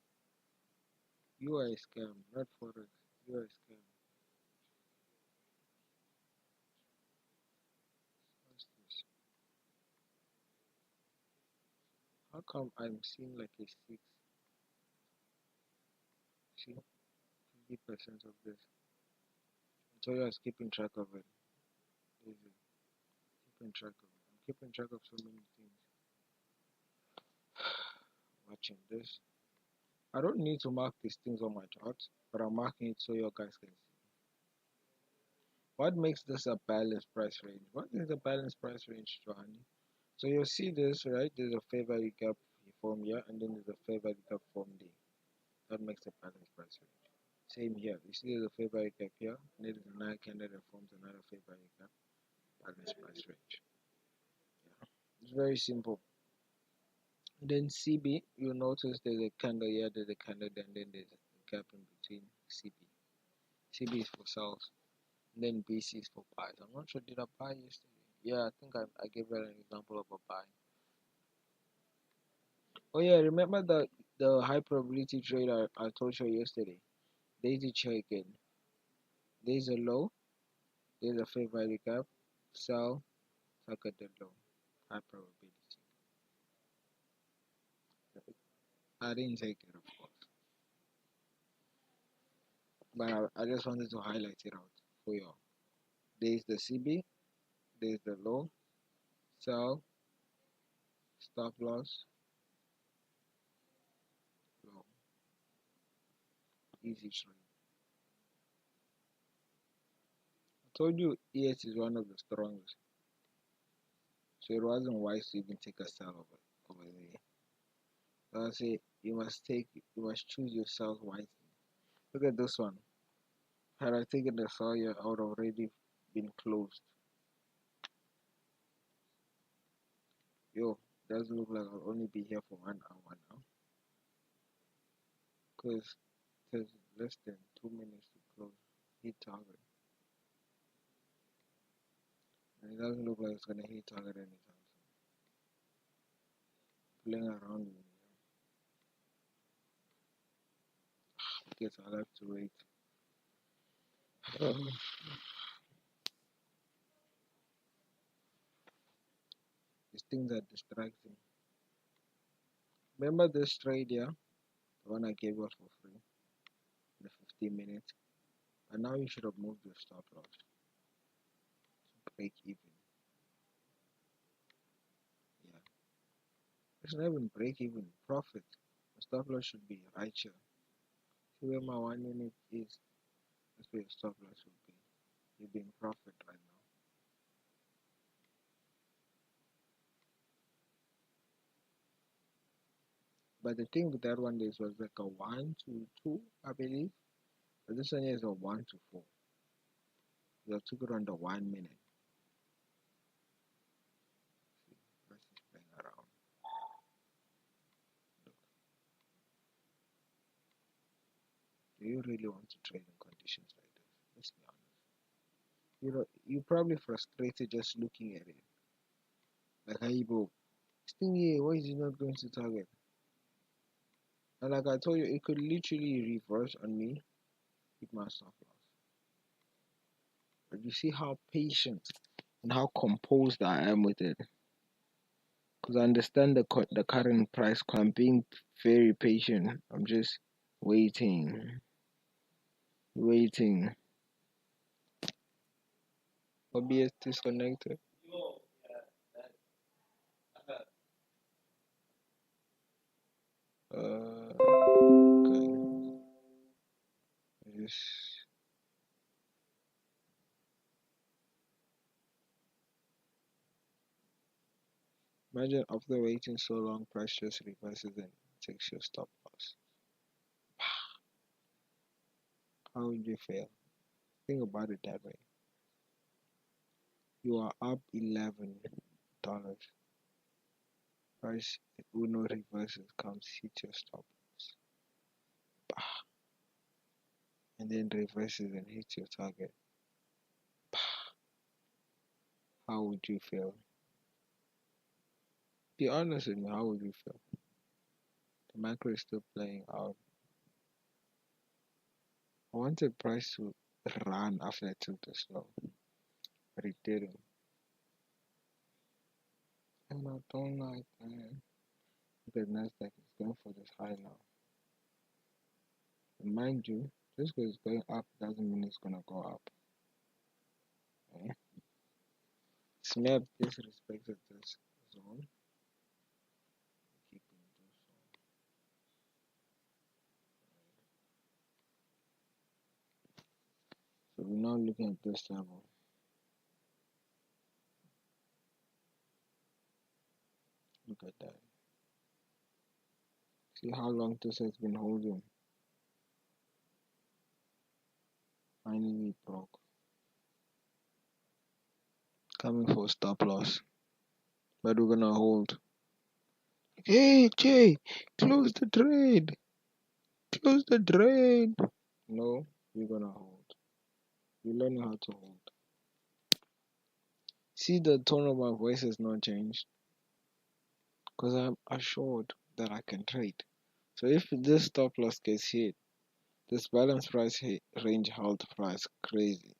You are a scam, not Forex. You are a scam. What's this? How come I'm seeing like a 6? See, 50% of this. I told you I was keeping track of it. Easy. Keeping track of it. I'm keeping track of so many things. Watching this. I don't need to mark these things on my charts, but I'm marking it so you guys can see. What makes this a balanced price range? What is a balanced price range, Johanny? So you'll see this, right? There's a fair value gap form here, and then there's a fair value gap form D. That makes a balanced price range. Same here. You see there's a fair value gap here, and there's another candle that forms another fair value gap, balanced price range. Yeah. It's very simple. And then CB, you'll notice there's a candle here, there's a candle there, and then there's a gap in between CB. CB is for sales, and then BC is for buys. I'm not sure, did I buy yesterday? Yeah, I think I gave that an example of a buy. Oh yeah, remember the high probability trade I told you yesterday? Daisy chair again. There's a low, there's a fair value gap, sell, target the low, high probability. I didn't take it, of course, but I just wanted to highlight it out for you. There's the CB, there's the low, sell, stop loss, low, easy trade. I told you ES is one of the strongest, so it wasn't wise to even take a sell over there. So I say you must choose yourself wisely. Look at this one. Had I taken the sell here, I would already been closed. Yo, doesn't look like I'll only be here for 1 hour now, because there's less than 2 minutes to close. Hit target, and it doesn't look like it's gonna hit target anytime soon. Playing around with me. Guess I'll have to wait. These things are distracting. Remember this trade here, the one I gave us for free, the 15 minutes, and now you should have moved your stop loss to break even. Yeah, it's not even break even, profit. The stop loss should be right here. See where my 1 minute is? That's where your stop loss will be. You'll be in profit right now. But the thing with that one is was like a 1 to 2, I believe. But this one here is a 1 to 4. You took it on the 1 minute. See, let's just playing around. Look. Do you really want to trade in conditions like you're probably frustrated just looking at it. Like, hey, bro, this thing here, why is it not going to target? And like I told you, it could literally reverse on me with my stop loss. But you see how patient and how composed I am with it. Because I understand the current price. I'm being very patient. I'm just waiting, waiting. OBS disconnected. Okay. Yes. Imagine after waiting so long, price just reverses and takes your stop loss. How would you feel? Think about it that way. You are up $11. Price Uno reverses, comes, hit your stop loss. And then reverses and hits your target. How would you feel? Be honest with me, how would you feel? The macro is still playing out. I wanted price to run after I took the slow, but it didn't. And I don't like that. Look at Nasdaq is going for this high now. And mind you, just because it's going up doesn't mean it's gonna go up. Okay? Snap disrespected this zone. Keep in do so. So we're now looking at this level. Look at that. See how long this has been holding. Finally broke. Coming for stop loss. But we're gonna hold. Hey Jay, close the trade. Close the trade. No, we're gonna hold. We're learning how to hold. See, the tone of my voice has not changed. Because I'm assured that I can trade. So if this stop loss gets hit, this balance price range held price crazy.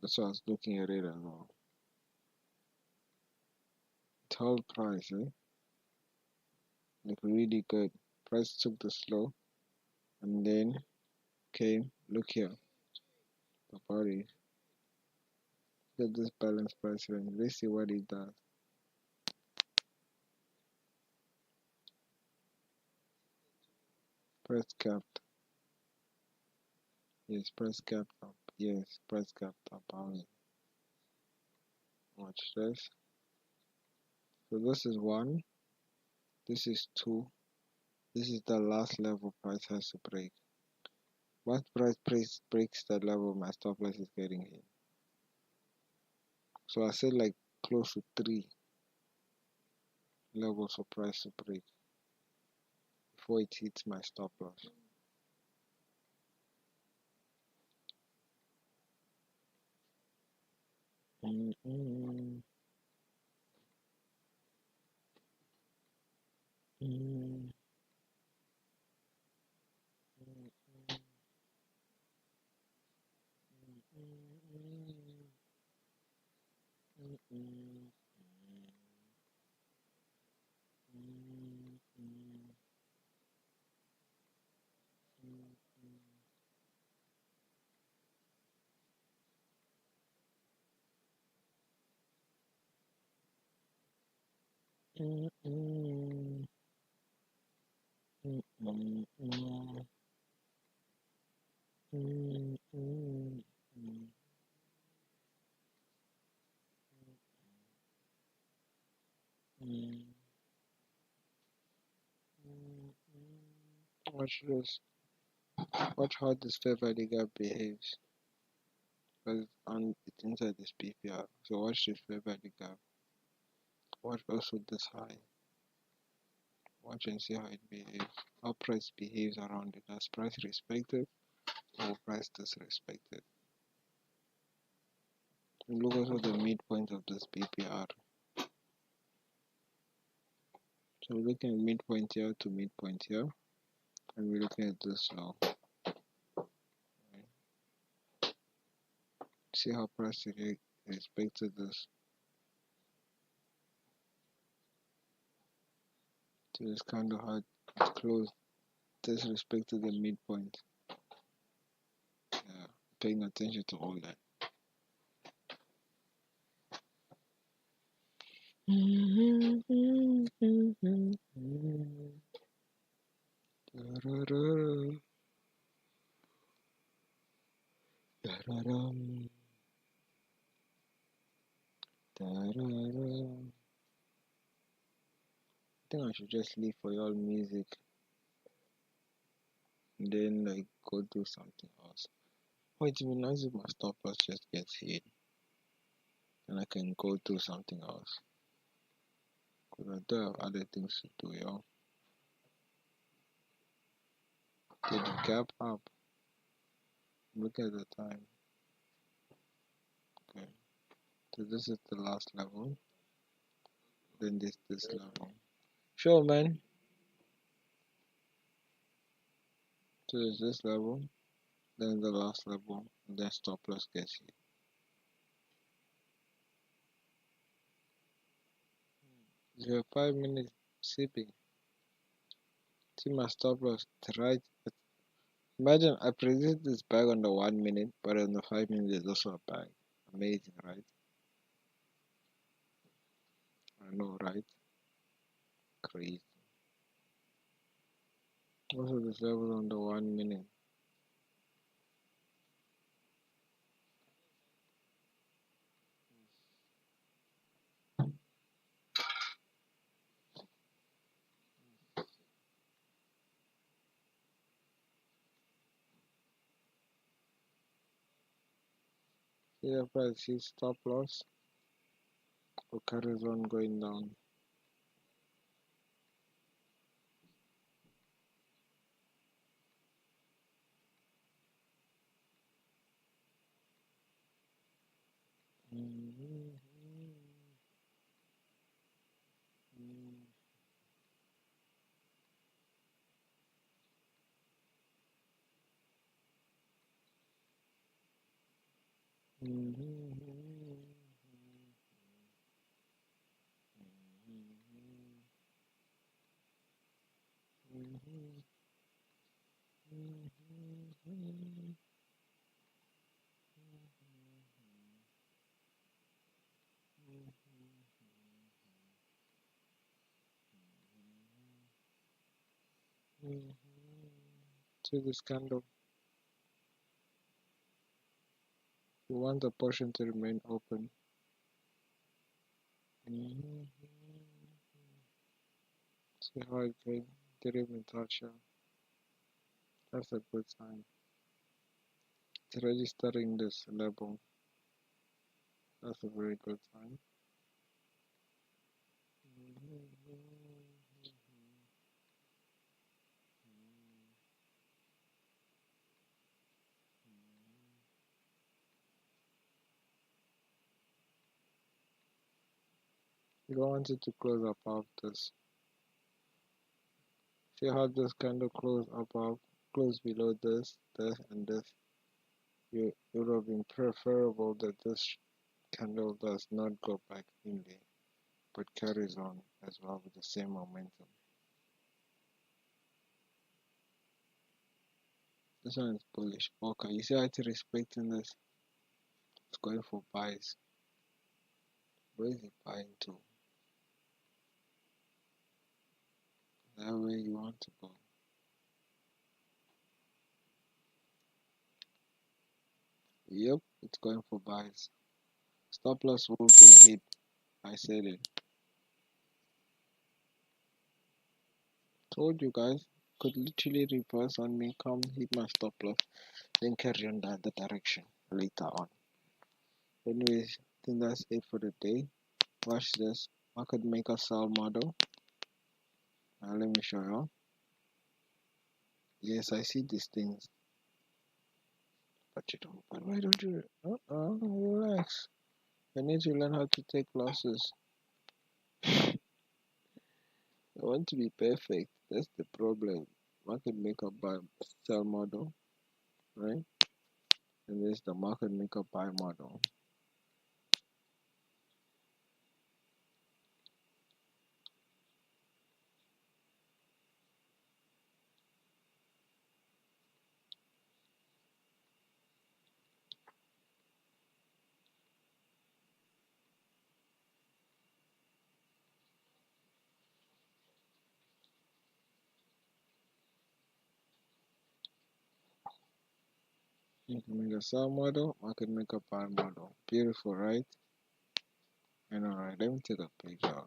That's why I was looking at it as well. It held price, eh? Like really good. Price took the slow and then came. Look here, the body. Look at this balance price range. Let's see what it does. Press capped. Yes, press capped up. Yes, press capped up. Watch this. So this is 1. This is 2. This is the last level price has to break. Once price breaks that level, my stop loss is getting hit. So I said like close to 3 levels for price to break before it hits my stop loss. Mm-mm. Mm-mm. Watch this. Watch how this fair value gap behaves. Because it's inside this PPR. So watch this fair value gap. Watch also this high. Watch and see how it behaves. How price behaves around it. As price respected, Our price disrespected. And look also the midpoint of this BPR. So we're looking at midpoint here to midpoint here, and we're looking at this low. See how price respected this. So it's kind of hard to close. Disrespected the midpoint. Yeah, paying attention to all that. I think I should just leave for y'all music and then like go do something else. Wait, it would be nice if my stop loss just gets hit and I can go do something else. Because I do have other things to do, y'all. Did the gap up? Look at the time. Okay. So this is the last level. Then this level. Sure, man. So there's this level, then the last level, and then stop loss gets hit. You have 5 minutes sipping. See my stop loss right. Imagine I predict this bag on the 1 minute, but on the 5 minutes there's also a bag. Amazing, right? I know, right? Crazy. Also this level on the 1 minute. See the price, see stop loss or carries on going down. See this candle. You want the portion to remain open. See how it didn't even touch her. That's a good sign. It's registering this level. That's a very good sign. You don't want it to close above this. See how this candle close below this, and this. It would have been preferable that this candle does not go back in there, but carries on as well with the same momentum. This one is bullish. Okay, you see how it's respecting this? It's going for buys. Where is it buying to? That way you want to go. Yep, it's going for buys. Stop loss will get hit. I said it. Told you guys. Could literally reverse on me, come hit my stop loss, then carry on the other direction later on. Anyways, I think that's it for the day. Watch this market maker sell model. Now let me show you. Yes, I see these things. But you don't. But why don't you? Relax. I need to learn how to take losses. I want to be perfect. That's the problem. Market maker buy sell model, right? And there's the market maker buy model. Market maker sell model, market maker buy model. Beautiful, right? And alright, let me take a picture.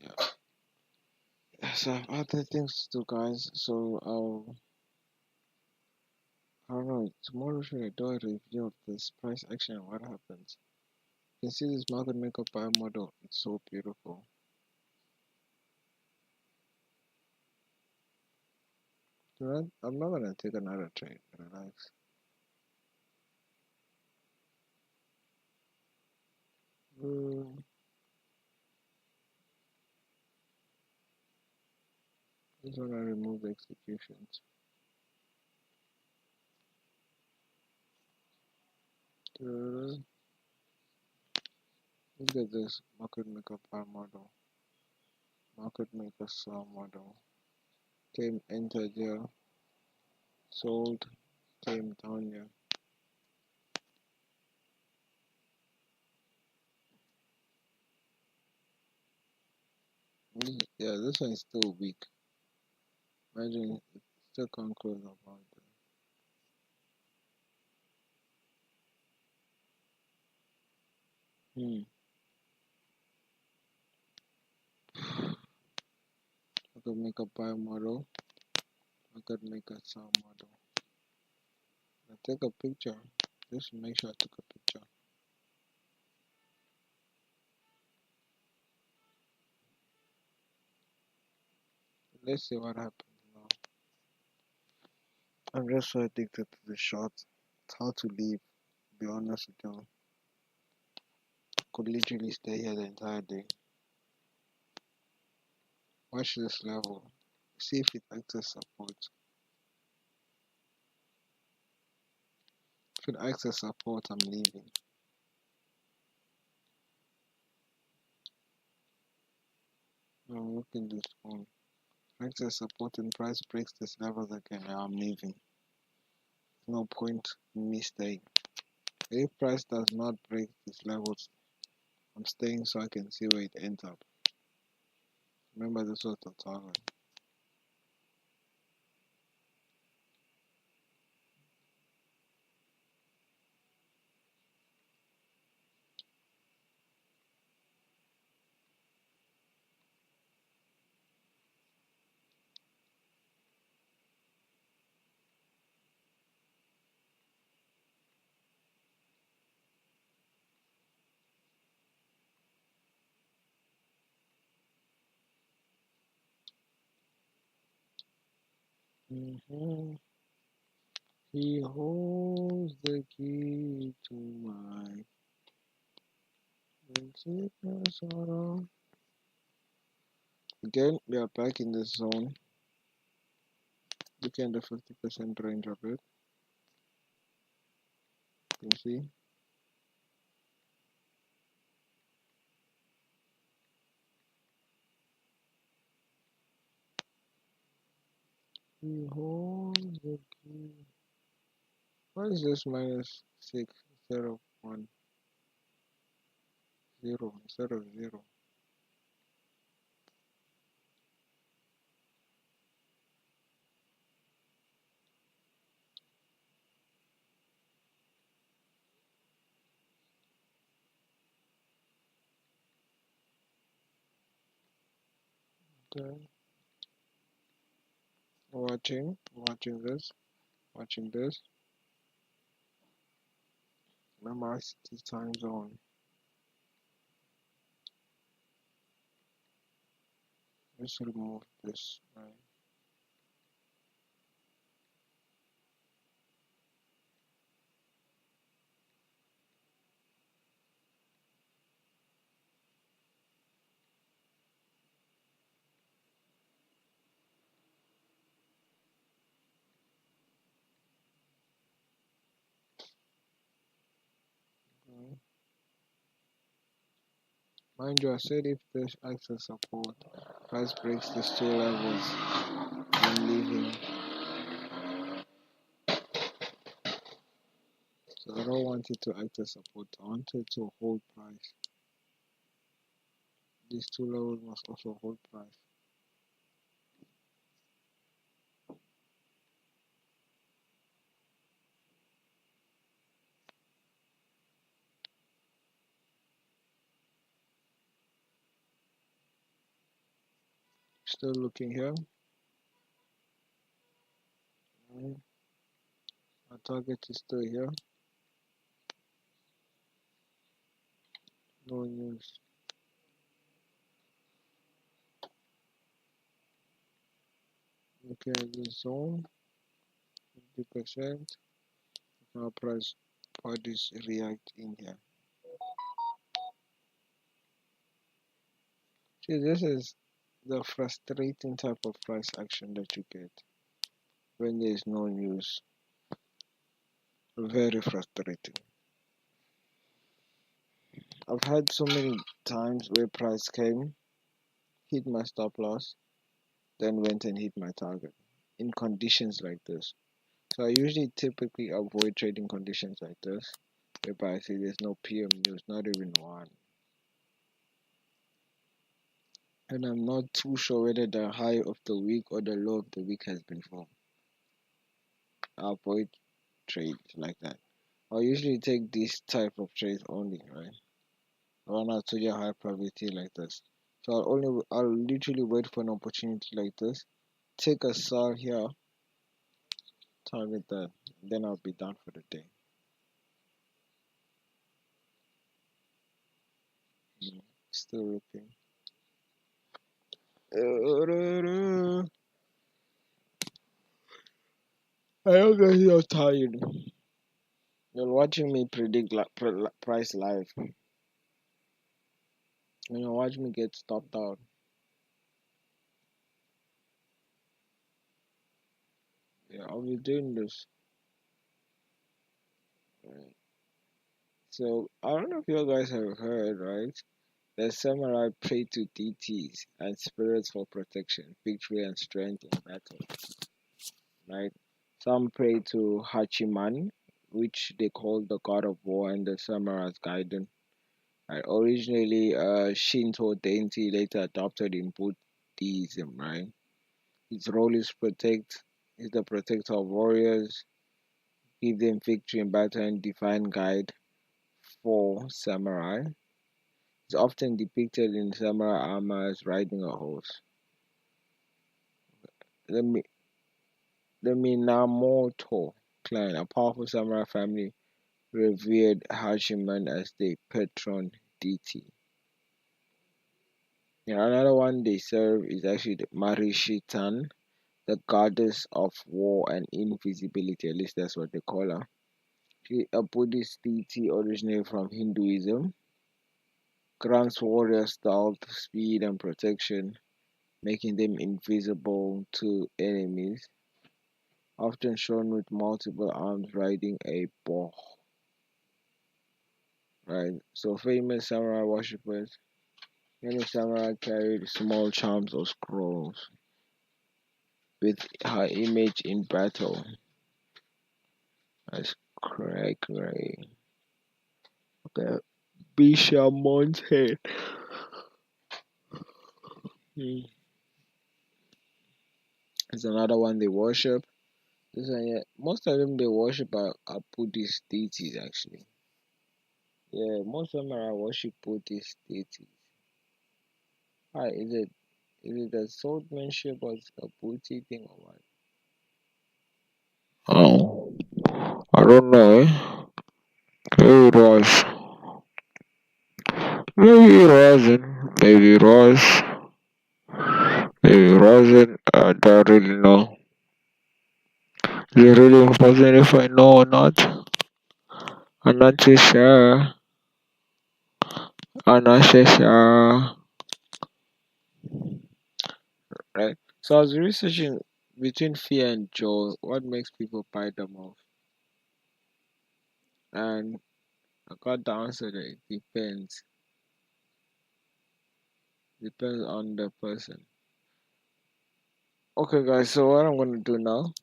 Yeah. So I have other things to do, guys. So I don't know. Tomorrow should I do a review of this price action? What happens? You can see this market maker buy model. It's so beautiful. I'm not gonna take another trade. Relax. Mm, just wanna remove the executions. Look at this market maker buy model. Market maker sell model. Came entered here. Sold. Came down here. Yeah, this one is still weak. Imagine it still can't close about it. I could make a buy model. I could make a sell model. I take a picture. Just make sure I took a picture. Let's see what happens now. I'm just so addicted to the shot. It's hard to leave, to be honest with you. Could literally stay here the entire day. Watch this level. See if it acts as support. If it acts as support, I'm leaving. I'm looking this one. Acts as support and price breaks this levels again. Now I'm leaving. No point in me staying. If price does not break these levels, I'm staying so I can see where it ends up. Remember, this was the target. Mm-hmm. He holds the key to my sickness sorrow. Again, we are back in the zone. Look at the 50% range of it. You can see. He holds the key. Why is this minus 6 instead of 1? 0 instead of 0. Okay. Watching this. Memorize the time zone. Let's remove this, right? Mind you, I said if this acts as support, price breaks these two levels, I'm leaving. So I don't want it to act as support. I want it to hold price. These two levels must also hold price. Still looking here. My target is still here. No news. Looking at the zone, 50%. Now price bodies react in here. See, this is the frustrating type of price action that you get when there is no news. Very frustrating. I've had so many times where price came, hit my stop loss, then went and hit my target in conditions like this. So I usually typically avoid trading conditions like this, whereby I see there's no PM news, not even one. And I'm not too sure whether the high of the week or the low of the week has been formed. I avoid trades like that. I'll usually take this type of trades only, right? Run out to your high probability like this. So I'll literally wait for an opportunity like this, take a sell here, target that, then I'll be done for the day. Still looking. I don't get so tired. You're watching me predict price live. When you watch me get stopped out. Yeah, I'll be doing this. Right. So I don't know if you guys have heard, right? The samurai pray to deities and spirits for protection, victory, and strength in battle. Right? Some pray to Hachiman, which they call the god of war and the samurai's guidance. Right? Originally, Shinto deity, later adopted in Buddhism. Right? Its role is the protector of warriors, give them victory in battle, and divine guide for samurai. It's often depicted in samurai armor as riding a horse. The, the Minamoto clan, a powerful samurai family, revered Hachiman as their patron deity. Another one they serve is actually the Marishitan, the goddess of war and invisibility. At least that's what they call her. She a Buddhist deity originating from Hinduism. Grants warriors stealth, speed, and protection, making them invisible to enemies. Often shown with multiple arms riding a boar. Right? So famous samurai worshippers. Many samurai carried small charms or scrolls with her image in battle. That's cray cray. Okay. Bishamon's head. Hmm. It's another one they worship. This one, yeah, most of them they worship are Buddhist deities actually. Yeah, most of them are worship Buddhist deities. Hi, is it a swordsmanship or a booty thing or what? Oh, I don't know. Maybe it was. Maybe it wasn't. Maybe it was. Maybe it wasn't. I don't really know. Is it really important if I know or not? I'm not too sure. I'm not so sure. Right. So I was researching between fear and joy, what makes people buy them off? And I got the answer that it depends. Depends on the person. Okay, guys. So what I'm gonna do now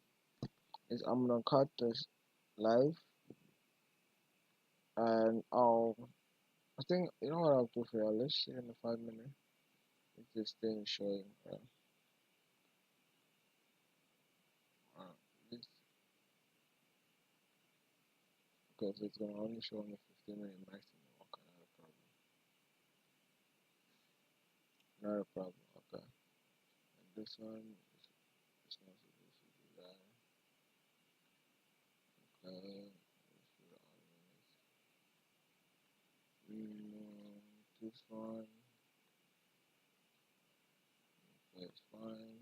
is I'm gonna cut this live, and I think you know what I'll do for you. Let's see in the 5 minutes. If this thing is showing. Uh, this, because it's gonna only show me 15 minutes maximum. Okay, not a problem. Not a problem. Okay. And this one is not supposed to do that. Okay. This one. Okay, it's fine.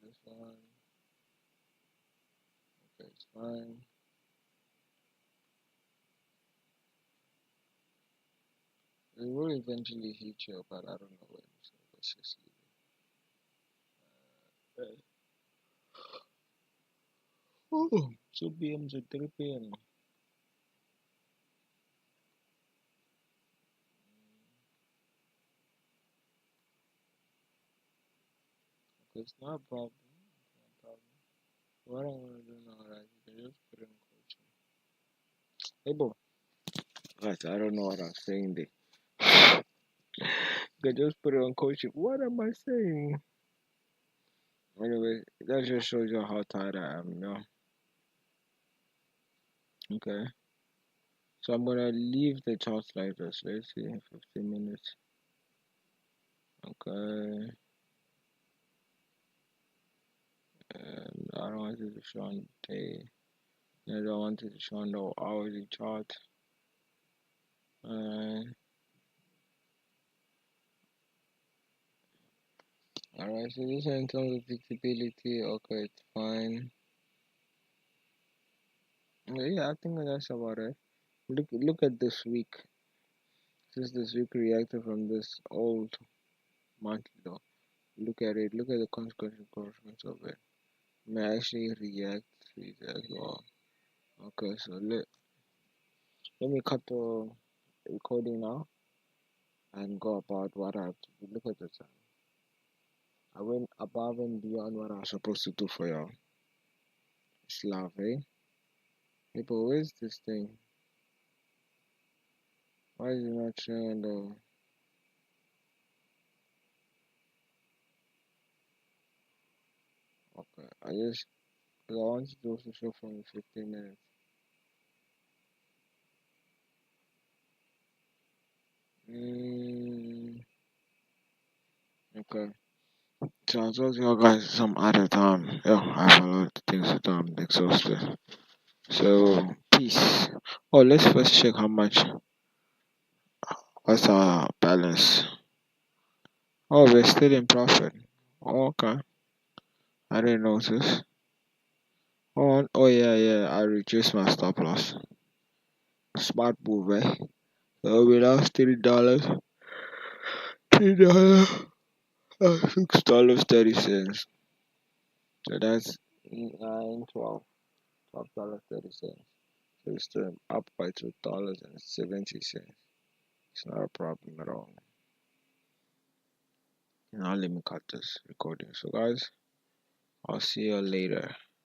This one. Okay, it's fine. It will eventually hit you, but I don't know when. So let's just leave it. Oh, 2 p.m. to 3 p.m. Okay, it's not a problem. It's not a problem. What I'm gonna do now, right? You can just put it in coaching. Hey, bro. Guys, I don't know what I'm saying there. You can just put it on coaching. What am I saying? Anyway, that just shows you how tired I am, you know. Okay. So I'm gonna leave the charts like this. Let's see, 15 minutes. Okay. And I don't want it to show on day. I don't want it to show on the hourly chart. Alright. Alright, so this one in terms of flexibility, okay, it's fine. Yeah, I think that's about it. Look at this week. Since this week reacted from this old monthly though. Look at it. Look at the consequence of it. May actually react to it as well. Okay, so let me cut the recording now and go about what I have to do. Look at the time. I went above and beyond what I was supposed to do for y'all. Slav, eh? Hey, but where's this thing? Why is it not showing the... Okay, cause I want to do to show from 15 minutes. Okay. So I told you guys some other time. Yeah, I have a lot of things to do. I'm exhausted. So, peace. Oh, let's first check how much. What's our balance? Oh, we're still in profit. Oh, okay. I didn't notice. Oh yeah, yeah. I reduced my stop loss. Smart move, eh? So we lost $3. $3. $6.30. So that's 12.30. So it's still up by $2.70. It's not a problem at all. Now let me cut this recording. So guys, I'll see you later.